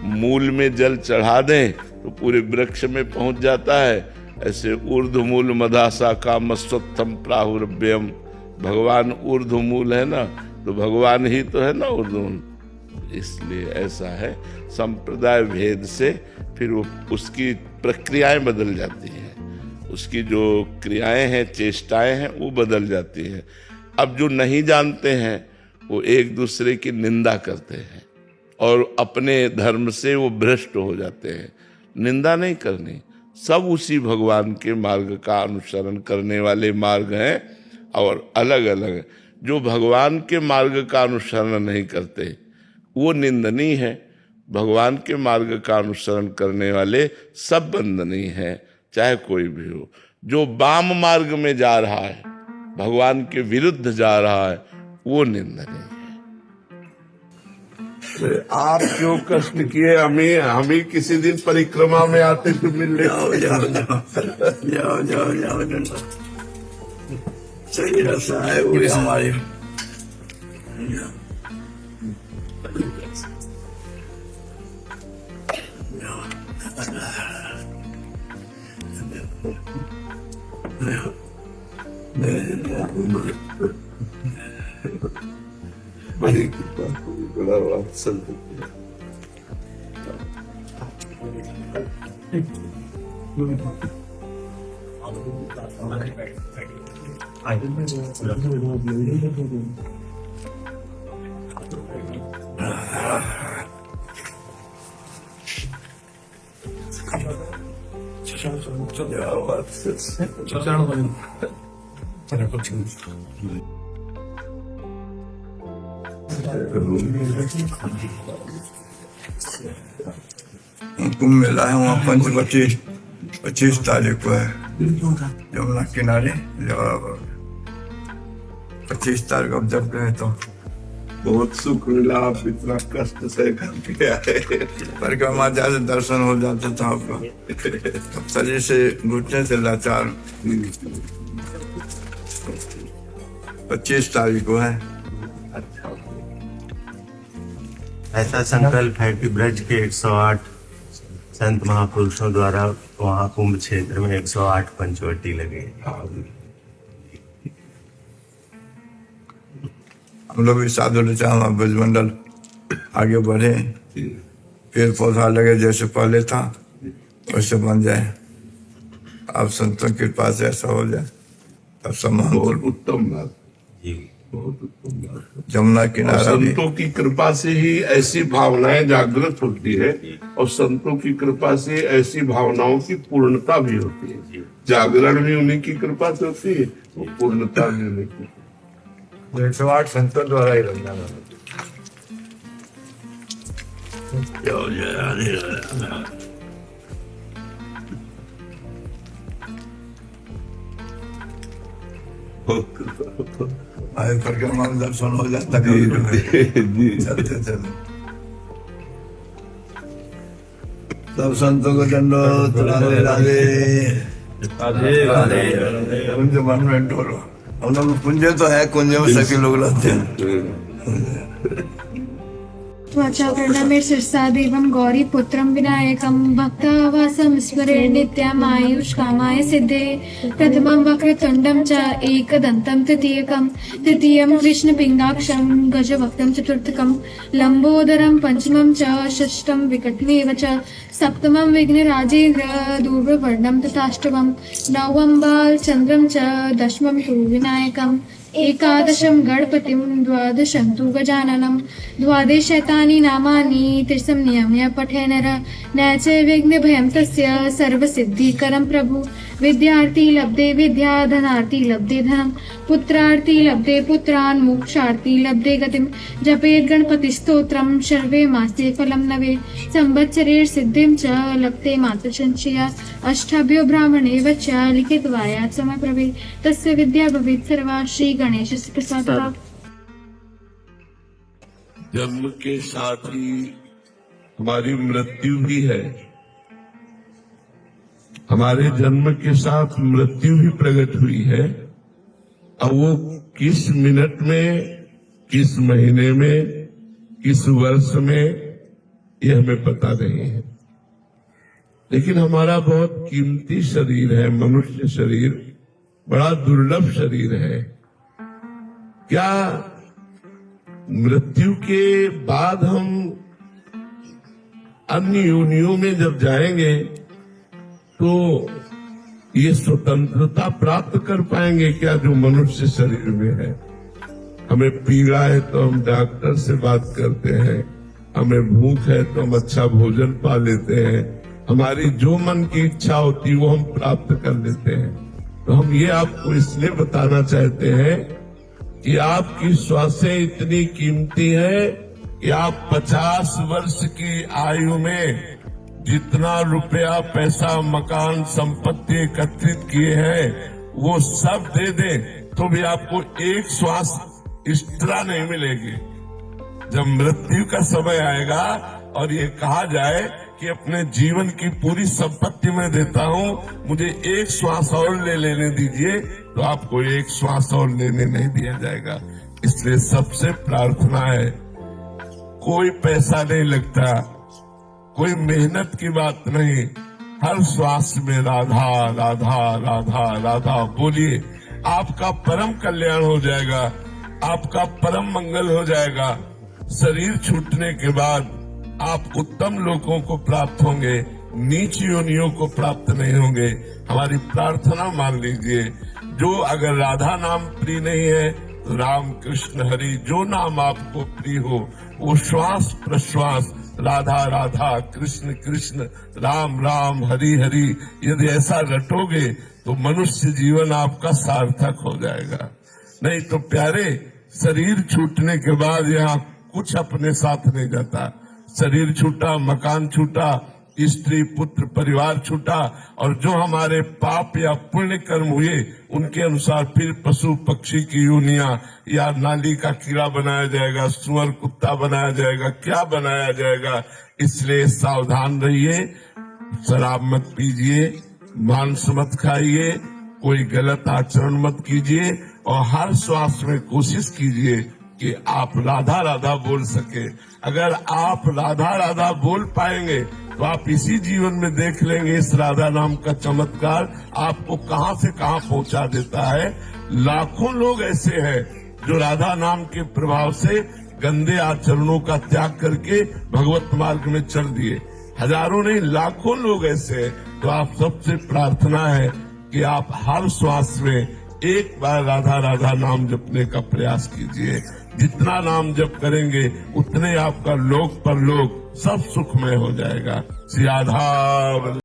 मूल में जल चढ़ा दें तो पूरे वृक्ष में पहुंच जाता है, ऐसे ऊर्ध्वमूल मदासा कामस्वत्थम प्राहुरभ्यम। भगवान ऊर्ध्वमूल है ना, तो भगवान ही तो है ना ऊर्ध्वमूल। इसलिए ऐसा है, संप्रदाय भेद से फिर वो उसकी प्रक्रियाएं बदल जाती हैं, उसकी जो क्रियाएं हैं, चेष्टाएं हैं, वो बदल जाती हैं। अब जो नहीं जानते हैं वो एक दूसरे की निंदा करते हैं और अपने धर्म से वो भ्रष्ट हो जाते हैं। निंदा नहीं करनी, सब उसी भगवान के मार्ग का अनुसरण करने वाले मार्ग हैं। और अलग अलग जो भगवान के मार्ग का अनुसरण नहीं करते वो निंदनीय है। भगवान के मार्ग का अनुसरण करने वाले सब वंदनीय हैं, चाहे कोई भी हो। जो वाम मार्ग में जा रहा है, भगवान के विरुद्ध जा रहा है, वो निंदनीय है। आप क्यों कष्ट किए? हमें किसी दिन परिक्रमा में आते तो मिल ले। जाओ सही रास्ता है वो हमारे। बड़ी कृपा, बड़ा वात्सल्य। कुंभ मेला है वहाँ 25 तारीख को है यमुना किनारे। 25 तारीख अब जब गए तो बहुत सुख मिला, आप इतना कष्ट से करके आए। परिक्रमा से दर्शन हो जाता था आपका। अब शरीर से घुटने से लाचार। 25 तारीख को है। ऐसा संकल्प है कि ब्रज के 108 संत महापुरुषों द्वारा वहाँ कुंभ क्षेत्र में 108 पंचवटी लगे। हम लोग भी साधु लचाम ब्रजमंडल आगे बढ़े, पेड़ पौधा लगे जैसे पहले था वैसे बन जाए। अब संतों की कृपा से ऐसा हो जाए तब सम्मान। बहुत उत्तम बात, जमुना किनारा भी संतों की कृपा से ही ऐसी भावनाएं जागृत होती है और संतों की कृपा से ऐसी भावनाओं की पूर्णता भी होती है। जागरण भी उन्हीं की कृपा से होती है और पूर्णता भी उन्हीं की। 108 संतों द्वारा ही बनना है। आए परिक्रमा में दर्शन हो जाता है। चलते चलते सब संतों को दंडोत, राधे राधे। कुंज मन में डोलो। हम लोग कुंज तो है, कुंज में सभी लोग रहते हैं। त्वचाकर्णमेर शिरसा देवं गौरी पुत्रं विनायकं भक्तावासं स्मरे नित्यमायुष कामाय सिद्धे प्रथमं वक्रतुण्डं च एकदन्तं तृतीयं कृष्णपिङ्गाक्षं गजवक्त्रं चतुर्थकं लम्बोदरं पंचमं च षष्ठं विकटमेव च सप्तमं विघ्नराजेन्द्र दूरवर्णं तथाष्टमं नवमं बालचन्द्रं च दशमं तु विनायकम् एकादशं गणपतिं द्वादशं तु गजाननं द्वादशैतानि नामानि त्रिशं नियम्य पठे नर न च विघ्नभयं तस्य सर्वसिद्धिकरं प्रभु विद्यार्थी लब्धे विद्या धनार्थी लब्धे धनं पुत्रार्थी लब्धे पुत्रान् मोक्षार्थी लब्धे गतिं जपेत् गणपतिस्तोत्रं सर्वे मासे फलं नवे संवत्सरे सिद्धिं च लब्धे मातृसंशया अष्टाभ्यो ब्राह्मणे वच लिखितवायात् समय प्रभे तस्य विद्या भवेत् सर्वा श्री गणेश प्रसाद। जन्म के साथ ही हमारी मृत्यु भी है। हमारे जन्म के साथ मृत्यु भी प्रकट हुई है। अब वो किस मिनट में, किस महीने में, किस वर्ष में, ये हमें पता नहीं है। लेकिन हमारा बहुत कीमती शरीर है, मनुष्य शरीर बड़ा दुर्लभ शरीर है। क्या मृत्यु के बाद हम अन्य योनियों में जब जाएंगे तो ये स्वतंत्रता प्राप्त कर पाएंगे क्या जो मनुष्य शरीर में है? हमें पीड़ा है तो हम डॉक्टर से बात करते हैं, हमें भूख है तो हम अच्छा भोजन पा लेते हैं, हमारी जो मन की इच्छा होती है वो हम प्राप्त कर लेते हैं। तो हम ये आपको इसलिए बताना चाहते हैं कि आपकी श्वासें इतनी कीमती है कि आप 50 वर्ष की आयु में जितना रुपया पैसा मकान संपत्ति एकत्रित किए हैं वो सब दे दे तो भी आपको एक श्वास एक्स्ट्रा नहीं मिलेगी। जब मृत्यु का समय आएगा और ये कहा जाए कि अपने जीवन की पूरी संपत्ति मैं देता हूँ, मुझे एक श्वास और ले लेने दीजिए, तो आपको एक श्वास और लेने नहीं दिया जाएगा। इसलिए सबसे प्रार्थना है, कोई पैसा नहीं लगता, कोई मेहनत की बात नहीं, हर श्वास में राधा राधा राधा राधा बोलिए, आपका परम कल्याण हो जाएगा, आपका परम मंगल हो जाएगा। शरीर छूटने के बाद आप उत्तम लोगों को प्राप्त होंगे, नीच योनियों को प्राप्त नहीं होंगे। हमारी प्रार्थना मान लीजिए, जो अगर राधा नाम प्रिय नहीं है तो राम कृष्ण हरि जो नाम आपको प्रिय हो, वो श्वास प्रश्वास राधा राधा कृष्ण कृष्ण राम राम हरि हरि यदि ऐसा रटोगे तो मनुष्य जीवन आपका सार्थक हो जाएगा। नहीं तो प्यारे, शरीर छूटने के बाद यहाँ कुछ अपने साथ नहीं जाता। शरीर छूटा, मकान छूटा, स्त्री पुत्र परिवार छूटा, और जो हमारे पाप या पुण्य कर्म हुए उनके अनुसार फिर पशु पक्षी की योनियां या नाली का कीड़ा बनाया जाएगा, सुअर कुत्ता बनाया जाएगा, क्या बनाया जाएगा। इसलिए सावधान रहिए, शराब मत पीजिए, मांस मत खाइए, कोई गलत आचरण मत कीजिए, और हर श्वास में कोशिश कीजिए कि आप राधा राधा बोल सके। अगर आप राधा राधा बोल पाएंगे तो आप इसी जीवन में देख लेंगे इस राधा नाम का चमत्कार आपको कहां से कहां पहुंचा देता है। लाखों लोग ऐसे हैं जो राधा नाम के प्रभाव से गंदे आचरणों का त्याग करके भगवत मार्ग में चल दिए। हजारों नहीं, लाखों लोग ऐसे हैं। तो आप सबसे प्रार्थना है कि आप हर श्वास में एक बार राधा राधा नाम जपने का प्रयास कीजिए। जितना नाम जप करेंगे उतने आपका लोक परलोक सब सुखमय हो जाएगा। श्री राधा